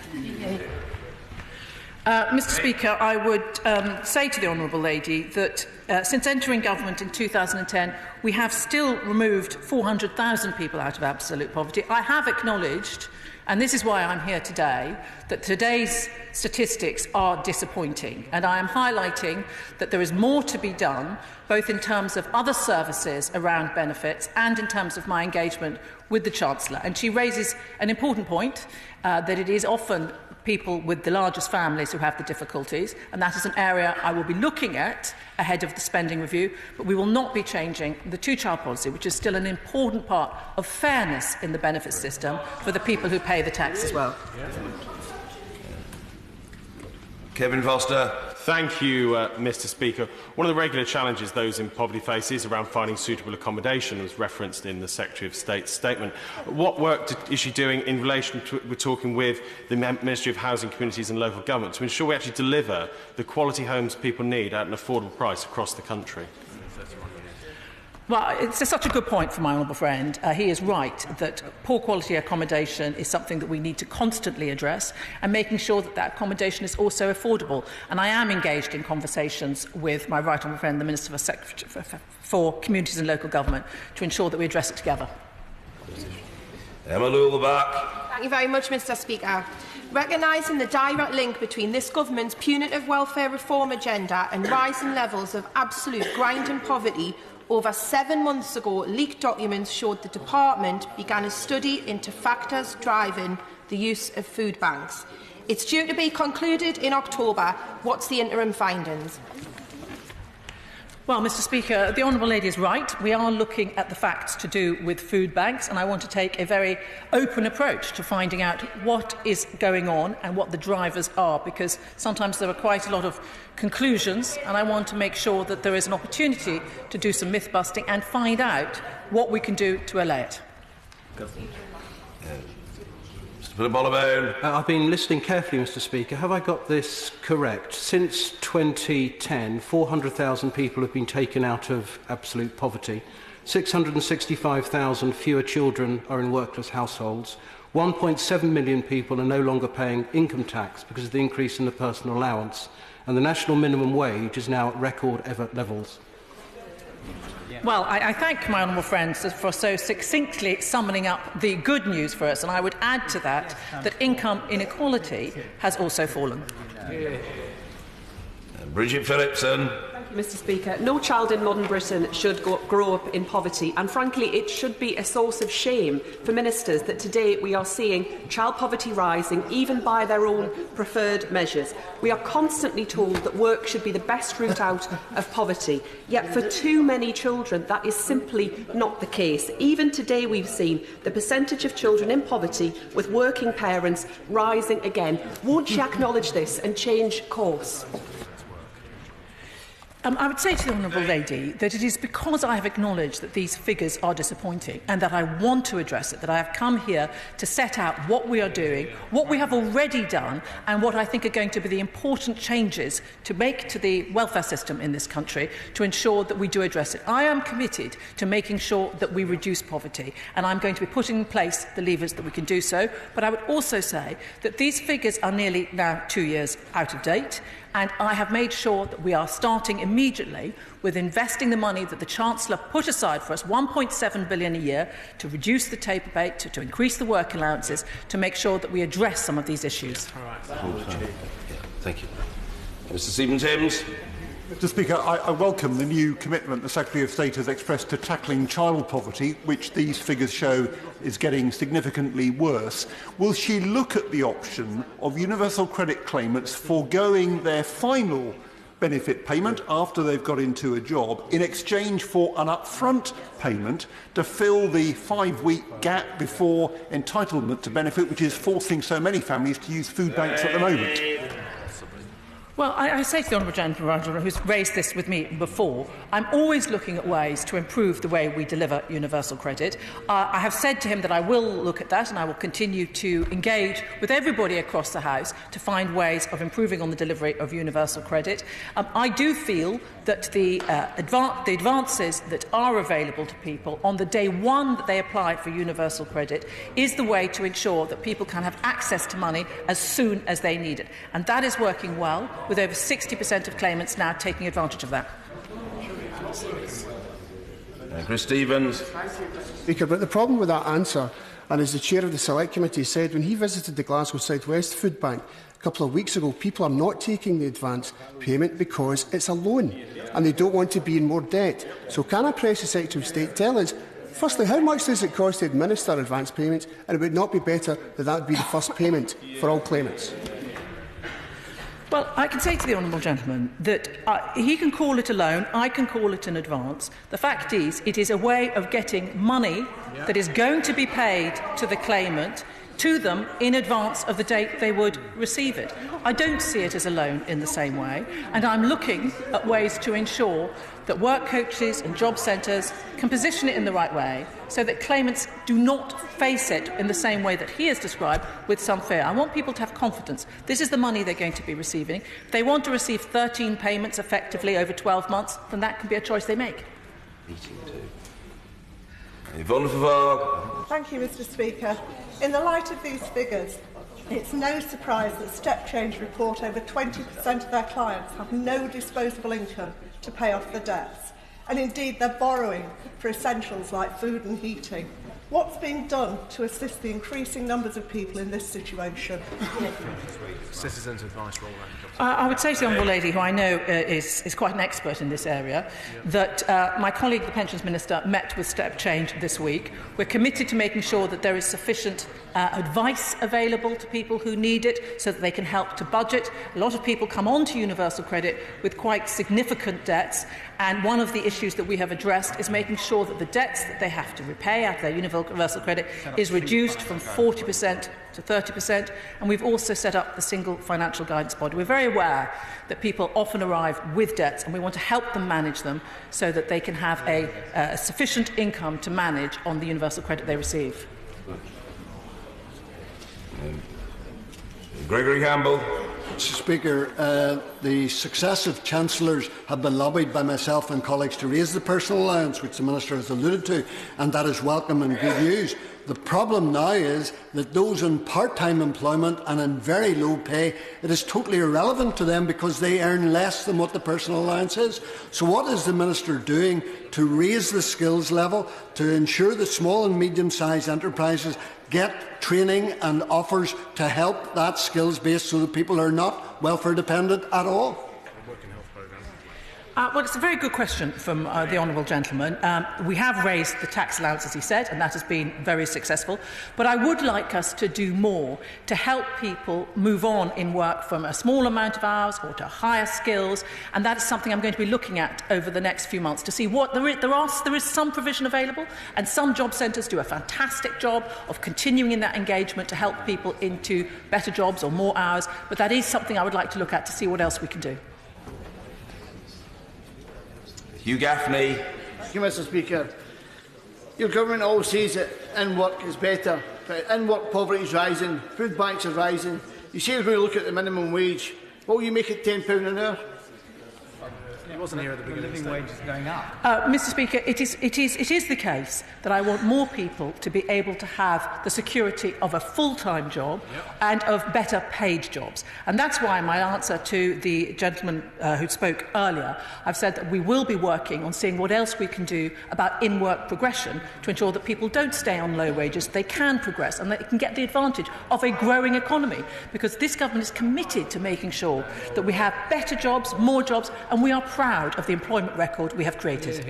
Mr Speaker, I would say to the Honourable Lady that since entering government in 2010, we have still removed 400,000 people out of absolute poverty. I have acknowledged, and this is why I'm here today, that today's statistics are disappointing. And I am highlighting that there is more to be done, both in terms of other services around benefits and in terms of my engagement with the Chancellor. And she raises an important point, that it is often people with the largest families who have the difficulties, and that is an area I will be looking at ahead of the spending review, but we will not be changing the two-child policy, which is still an important part of fairness in the benefits system for the people who pay the tax as well. Kevin Foster. Thank you, Mr Speaker. One of the regular challenges those in poverty face is around finding suitable accommodation, as referenced in the Secretary of State's statement. What work is she doing in relation to we're talking with the Ministry of Housing, Communities and Local Government to ensure we actually deliver the quality homes people need at an affordable price across the country? Well, it's such a good point from my honourable friend. He is right that poor quality accommodation is something that we need to constantly address, and making sure that that accommodation is also affordable. And I am engaged in conversations with my right honourable friend, the Minister for Communities and Local Government, to ensure that we address it together. Hemel, back. Thank you very much, Mr Speaker. Recognising the direct link between this government's punitive welfare reform agenda and rising levels of absolute grinding poverty, over 7 months ago, leaked documents showed the Department began a study into factors driving the use of food banks. It's due to be concluded in October. What's the interim findings? Well, Mr Speaker, the Honourable Lady is right. We are looking at the facts to do with food banks, and I want to take a very open approach to finding out what is going on and what the drivers are, because sometimes there are quite a lot of conclusions, and I want to make sure that there is an opportunity to do some myth-busting and find out what we can do to allay it. I've been listening carefully, Mr Speaker. Have I got this correct? Since 2010, 400,000 people have been taken out of absolute poverty. 665,000 fewer children are in workless households. 1.7 million people are no longer paying income tax because of the increase in the personal allowance. And the national minimum wage is now at record ever levels. Well, I thank my honourable friends for so succinctly summing up the good news for us, and I would add to that that income inequality has also fallen. Bridget Phillipson. Mr Speaker, no child in modern Britain should grow up in poverty, and frankly it should be a source of shame for ministers that today we are seeing child poverty rising even by their own preferred measures. We are constantly told that work should be the best route out of poverty, yet for too many children that is simply not the case. Even today we've seen the percentage of children in poverty with working parents rising again. Won't she acknowledge this and change course? I would say to the Honourable Lady that it is because I have acknowledged that these figures are disappointing and that I want to address it that I have come here to set out what we are doing, what we have already done, and what I think are going to be the important changes to make to the welfare system in this country to ensure that we do address it. I am committed to making sure that we reduce poverty, and I'm going to be putting in place the levers that we can do so. But I would also say that these figures are nearly now 2 years out of date. And I have made sure that we are starting immediately with investing the money that the Chancellor put aside for us, £1.7 billion a year, to reduce the taper rate, to increase the work allowances, to make sure that we address some of these issues. Thank you. Mr Stephen-Timms. Mr Speaker, I welcome the new commitment the Secretary of State has expressed to tackling child poverty, which these figures show is getting significantly worse. Will she look at the option of universal credit claimants foregoing their final benefit payment after they've got into a job in exchange for an upfront payment to fill the 5-week gap before entitlement to benefit, which is forcing so many families to use food banks at the moment? Well, I say to the Honourable Gentleman who's raised this with me before, I'm always looking at ways to improve the way we deliver universal credit. I have said to him that I will look at that and I will continue to engage with everybody across the House to find ways of improving on the delivery of universal credit. I do feel that the advances that are available to people on the day one that they apply for universal credit is the way to ensure that people can have access to money as soon as they need it. And that is working well, with over 60% of claimants now taking advantage of that. Chris Stevens. Speaker, but the problem with that answer, and as the chair of the Select Committee said, when he visited the Glasgow South West Food Bank a couple of weeks ago, people are not taking the advance payment because it's a loan and they don't want to be in more debt. So can I press the Secretary of State tell us, firstly, how much does it cost to administer advance payments, and it would not be better that that would be the first payment for all claimants? Well, I can say to the Honourable Gentleman that he can call it a loan, I can call it an advance. The fact is, it is a way of getting money that is going to be paid to the claimant to them in advance of the date they would receive it. I don't see it as a loan in the same way, and I'm looking at ways to ensure that work coaches and job centres can position it in the right way so that claimants do not face it in the same way that he has described with some fear. I want people to have confidence. This is the money they're going to be receiving. If they want to receive 13 payments effectively over 12 months, then that can be a choice they make. Thank you, Mr. Speaker. In the light of these figures, it's no surprise that Step Change report over 20% of their clients have no disposable income to pay off the debts. And indeed, they're borrowing for essentials like food and heating. What's being done to assist the increasing numbers of people in this situation? Citizens' advice roll around. I would say to the Honourable Lady, who I know is quite an expert in this area, that my colleague, the Pensions Minister, met with Step Change this week. We're committed to making sure that there is sufficient advice available to people who need it so that they can help to budget. A lot of people come on to universal credit with quite significant debts, and one of the issues that we have addressed is making sure that the debts that they have to repay out of their universal credit is reduced from 40% to 30%, and we've also set up the single financial guidance body. We're very aware that people often arrive with debts, and we want to help them manage them so that they can have a sufficient income to manage on the universal credit they receive. Gregory Campbell. Mr. Speaker, the successive Chancellors have been lobbied by myself and colleagues to raise the personal allowance, which the Minister has alluded to, and that is welcome and good news. The problem now is that those in part-time employment and in very low pay, it is totally irrelevant to them because they earn less than what the personal allowance is. So what is the Minister doing to raise the skills level, to ensure that small and medium-sized enterprises get training and offers to help that skills base so that people are not welfare dependent at all? Well, it's a very good question from the Honourable Gentleman. We have raised the tax allowance, as he said, and that has been very successful. But I would like us to do more to help people move on in work from a small amount of hours or to higher skills, and that is something I'm going to be looking at over the next few months to see what there is some provision available, and some job centres do a fantastic job of continuing in that engagement to help people into better jobs or more hours, but that is something I would like to look at to see what else we can do. Hugh Gaffney. Thank you, Mr. Speaker. Your government always says that in work is better, but in work poverty is rising, food banks are rising. You say we're going to look at the minimum wage. What will you make it £10 an hour? He wasn't here at the beginning. Living wage is going up. Mr. Speaker, it is the case that I want more people to be able to have the security of a full-time job and of better paid jobs. And that's why in my answer to the gentleman who spoke earlier, I've said that we will be working on seeing what else we can do about in-work progression to ensure that people don't stay on low wages, they can progress and they can get the advantage of a growing economy, because this government is committed to making sure that we have better jobs, more jobs, and we are proud of the employment record we have created.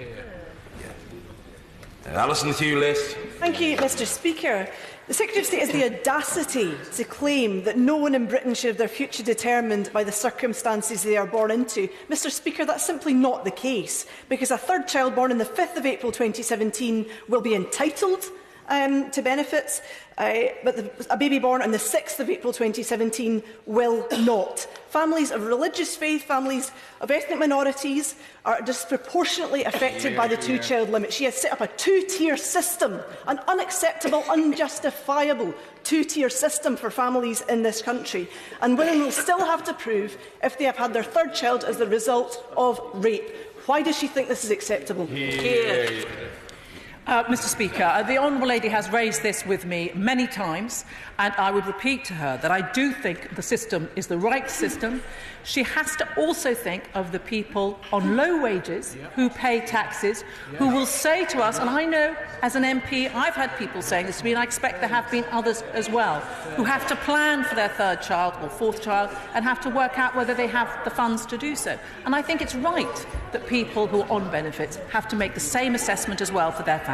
Alison Hewlett. Thank you, Mr. Speaker. The Secretary of State has the audacity to claim that no one in Britain should have their future determined by the circumstances they are born into. Mr. Speaker, that's simply not the case, because a third child born on the 5th of April 2017 will be entitled to benefits, but a baby born on the 6th of April 2017 will not. Families of religious faith, families of ethnic minorities are disproportionately affected by the two-child limit. She has set up a two-tier system, an unacceptable, unjustifiable two-tier system for families in this country. And women will still have to prove if they have had their third child as the result of rape. Why does she think this is acceptable? Mr Speaker, the Honourable Lady has raised this with me many times, and I would repeat to her that I do think the system is the right system. She has to also think of the people on low wages who pay taxes, who will say to us, and I know as an MP I've had people saying this to me, and I expect there have been others as well, who have to plan for their third child or fourth child and have to work out whether they have the funds to do so. And I think it's right that people who are on benefits have to make the same assessment as well for their families.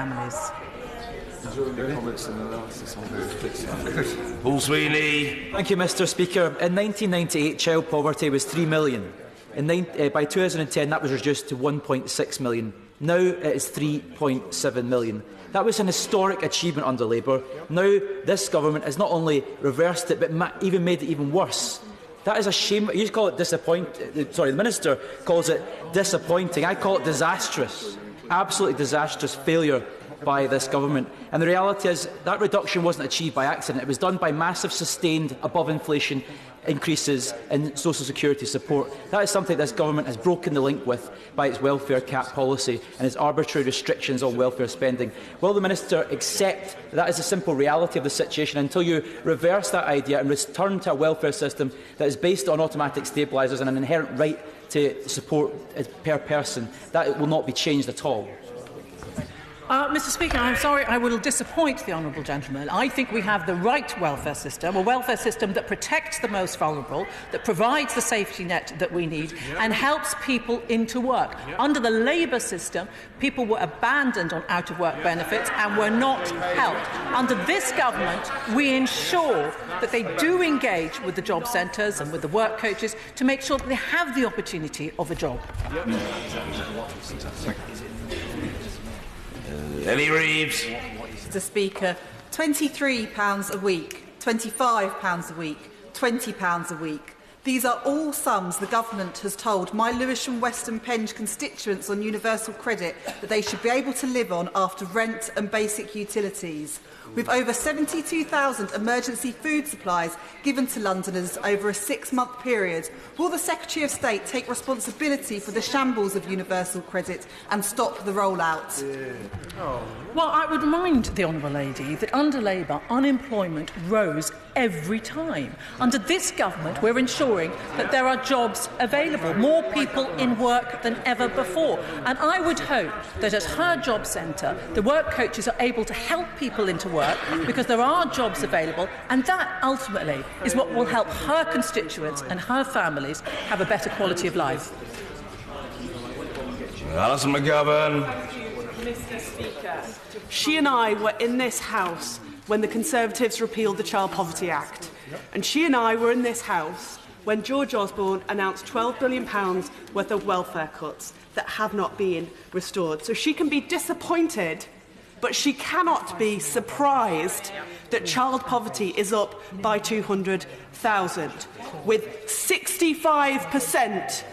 Paul Sweeney. Thank you, Mr Speaker. In 1998, child poverty was 3 million. By 2010, that was reduced to 1.6 million. Now it is 3.7 million. That was an historic achievement under Labour. Now this government has not only reversed it, but even made it even worse. That is a shame. You call it disappointing. Sorry, the Minister calls it disappointing. I call it disastrous. Absolutely disastrous failure by this government. And the reality is that reduction wasn't achieved by accident. It was done by massive, sustained, above-inflation increases in social security support. That is something this government has broken the link with by its welfare cap policy and its arbitrary restrictions on welfare spending. Will the Minister accept that is a simple reality of the situation until you reverse that idea and return to a welfare system that is based on automatic stabilisers and an inherent right to support per person? That will not be changed at all. Mr Speaker, I'm sorry I will disappoint the honourable gentleman. I think we have the right welfare system, a welfare system that protects the most vulnerable, that provides the safety net that we need and helps people into work. Under the Labour system, people were abandoned on out-of-work benefits and were not helped. Under this government, we ensure that they do engage with the job centres and with the work coaches to make sure that they have the opportunity of a job. Ellie Reeves. Mr Speaker, £23 a week, £25 a week, £20 a week. These are all sums the government has told my Lewisham Western Penge constituents on universal credit that they should be able to live on after rent and basic utilities. With over 72,000 emergency food supplies given to Londoners over a 6-month period, will the Secretary of State take responsibility for the shambles of universal credit and stop the rollout? Well, I would remind the Honourable Lady that under Labour, unemployment rose every time. Under this government, we're ensuring that there are jobs available, more people in work than ever before. And I would hope that at her job centre, the work coaches are able to help people into work because there are jobs available, and that ultimately is what will help her constituents and her families have a better quality of life. Alison McGovern. Mr Speaker, she and I were in this House when the Conservatives repealed the Child Poverty Act, and she and I were in this House when George Osborne announced £12 billion worth of welfare cuts that have not been restored. So she can be disappointed, but she cannot be surprised that child poverty is up by 200,000, with 65%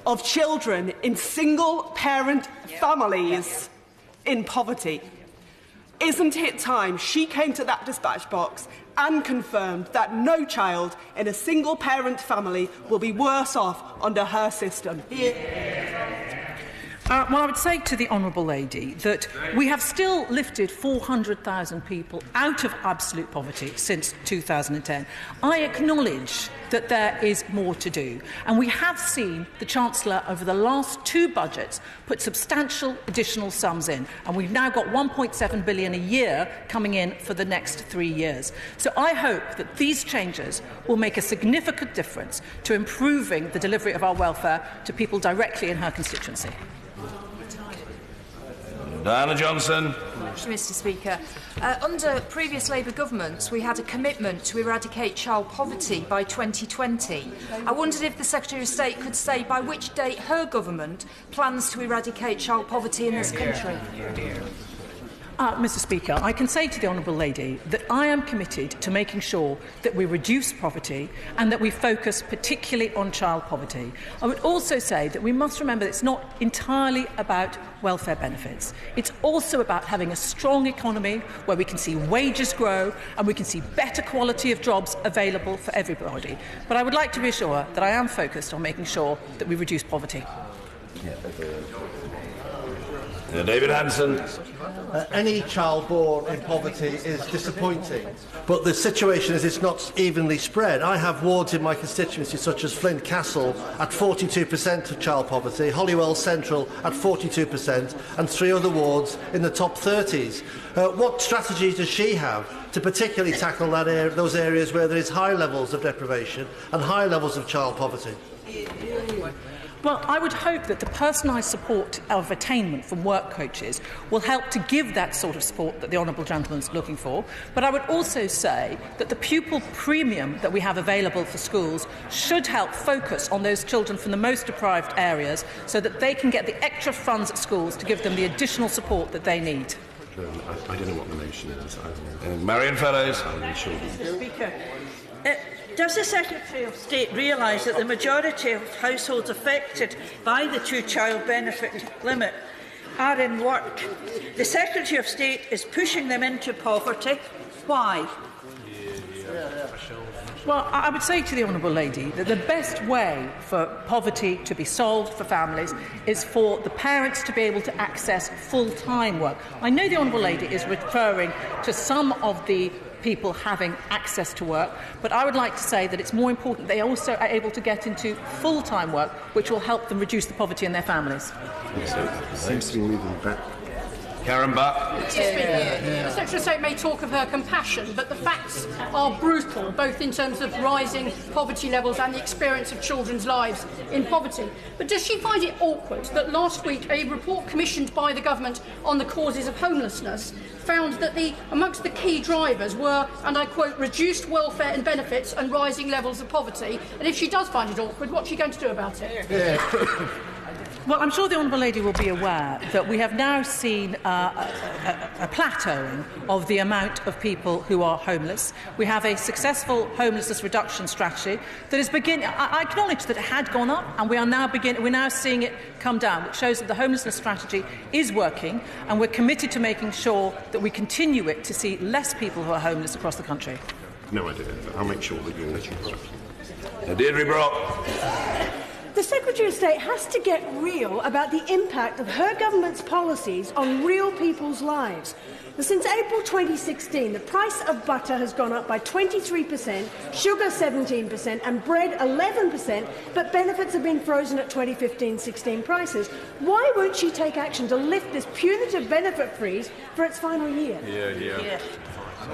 of children in single-parent families in poverty. Isn't it time she came to that dispatch box and confirmed that no child in a single-parent family will be worse off under her system? Well, I would say to the Honourable Lady that we have still lifted 400,000 people out of absolute poverty since 2010. I acknowledge that there is more to do, and we have seen the Chancellor over the last 2 budgets put substantial additional sums in, and we've now got £1.7 billion a year coming in for the next 3 years. So I hope that these changes will make a significant difference to improving the delivery of our welfare to people directly in her constituency. Diana Johnson. Mr Speaker, under previous Labour governments we had a commitment to eradicate child poverty by 2020. I wondered if the Secretary of State could say by which date her government plans to eradicate child poverty in this country. Mr Speaker, I can say to the Honourable Lady that I am committed to making sure that we reduce poverty and that we focus particularly on child poverty. I would also say that we must remember that it's not entirely about welfare benefits. It's also about having a strong economy where we can see wages grow and we can see better quality of jobs available for everybody. But I would like to reassure that I am focused on making sure that we reduce poverty. David Hanson. Any child born in poverty is disappointing, but the situation is it's not evenly spread. I have wards in my constituency such as Flint Castle at 42% of child poverty, Holywell Central at 42%, and 3 other wards in the top 30s. What strategy does she have to particularly tackle those areas where there is high levels of deprivation and high levels of child poverty? Well, I would hope that the personalised support of attainment from work coaches will help to give that sort of support that the Honourable Gentleman is looking for. But I would also say that the pupil premium that we have available for schools should help focus on those children from the most deprived areas so that they can get the extra funds at schools to give them the additional support that they need. I don't know what the motion is. Marion Fellows. Mr Speaker, does the Secretary of State realise that the majority of households affected by the two-child benefit limit are in work? The Secretary of State is pushing them into poverty. Why? Well, I would say to the Honourable Lady that the best way for poverty to be solved for families is for the parents to be able to access full-time work. I know the Honourable Lady is referring to some of the people having access to work, but I would like to say that it's more important they also are able to get into full-time work, which will help them reduce the poverty in their families. Seems to be moving back. Karen Butt. The Secretary of State may talk of her compassion, but the facts are brutal, both in terms of rising poverty levels and the experience of children's lives in poverty. But does she find it awkward that last week a report commissioned by the government on the causes of homelessness found that amongst the key drivers were, and I quote, reduced welfare and benefits and rising levels of poverty? And if she does find it awkward, what's she going to do about it? Well, I'm sure the Honourable Lady will be aware that we have now seen a plateauing of the amount of people who are homeless. We have a successful homelessness reduction strategy that is beginning. I acknowledge that it had gone up, and we're now seeing it come down, which shows that the homelessness strategy is working, and we're committed to making sure that we continue it to see less people who are homeless across the country. No idea, but I'll make sure that you're listening. Deirdre Brock. The Secretary of State has to get real about the impact of her government's policies on real people's lives. Since April 2016, the price of butter has gone up by 23%, sugar 17% and bread 11%, but benefits have been frozen at 2015-16 prices. Why won't she take action to lift this punitive benefit freeze for its final year? Yeah.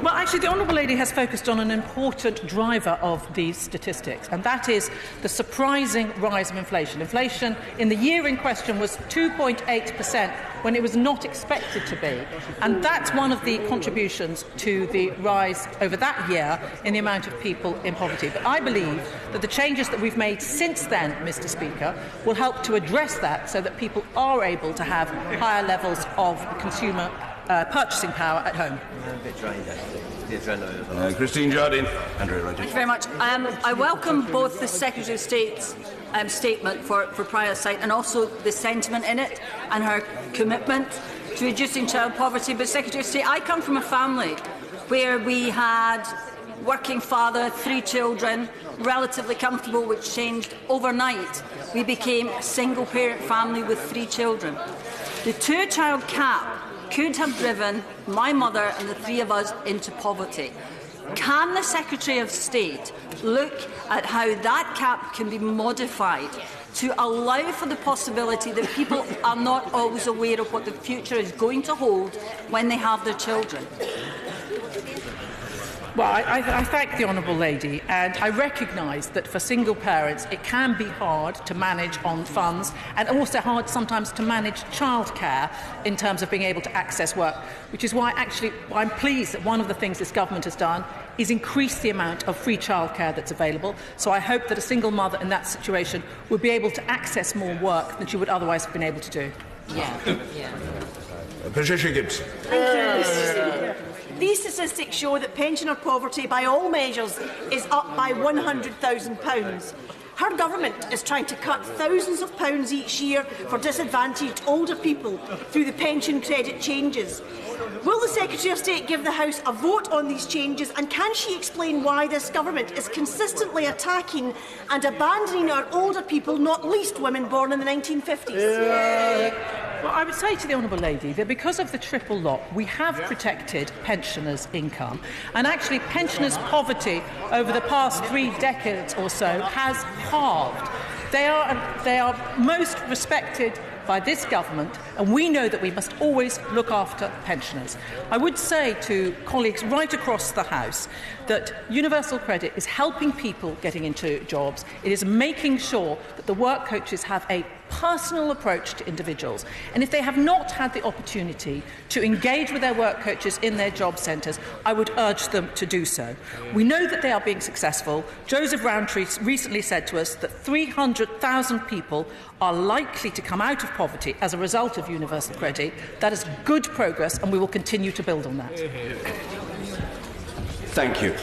Well, actually, the Honourable Lady has focused on an important driver of these statistics, and that is the surprising rise of inflation. Inflation in the year in question was 2.8% when it was not expected to be, and that's one of the contributions to the rise over that year in the amount of people in poverty. But I believe that the changes that we've made since then, Mr Speaker, will help to address that so that people are able to have higher levels of consumer purchasing power at home. Christine Jardine. Thank you very much. I welcome both the Secretary of State's statement for prior sight and also the sentiment in it and her commitment to reducing child poverty. But Secretary of State, I come from a family where we had working father, 3 children, relatively comfortable, which changed overnight. We became a single-parent family with 3 children. The 2-child cap could have driven my mother and the 3 of us into poverty. Can the Secretary of State look at how that cap can be modified to allow for the possibility that people are not always aware of what the future is going to hold when they have their children? Well, I thank the Honourable Lady, and I recognise that for single parents it can be hard to manage on funds and also hard sometimes to manage childcare in terms of being able to access work, which is why actually I'm pleased that one of the things this government has done is increase the amount of free childcare that's available. So I hope that a single mother in that situation would be able to access more work than she would otherwise have been able to do. Patricia Gibson. Thank you, Mr. Speaker. These statistics show that pensioner poverty, by all measures, is up by £100,000. Her government is trying to cut thousands of pounds each year for disadvantaged older people through the pension credit changes. Will the Secretary of State give the House a vote on these changes, and can she explain why this government is consistently attacking and abandoning our older people, not least women born in the 1950s? Well, I would say to the Honourable Lady that because of the triple lock, we have protected pensioners' income, and actually pensioners' poverty over the past 3 decades or so has halved. They are most respected by this government, and we know that we must always look after pensioners. I would say to colleagues right across the House that universal credit is helping people getting into jobs. It is making sure that the work coaches have a personal approach to individuals, and if they have not had the opportunity to engage with their work coaches in their job centres, I would urge them to do so. We know that they are being successful. Joseph Rowntree recently said to us that 300,000 people are likely to come out of poverty as a result of universal credit. That is good progress, and we will continue to build on that. Thank you.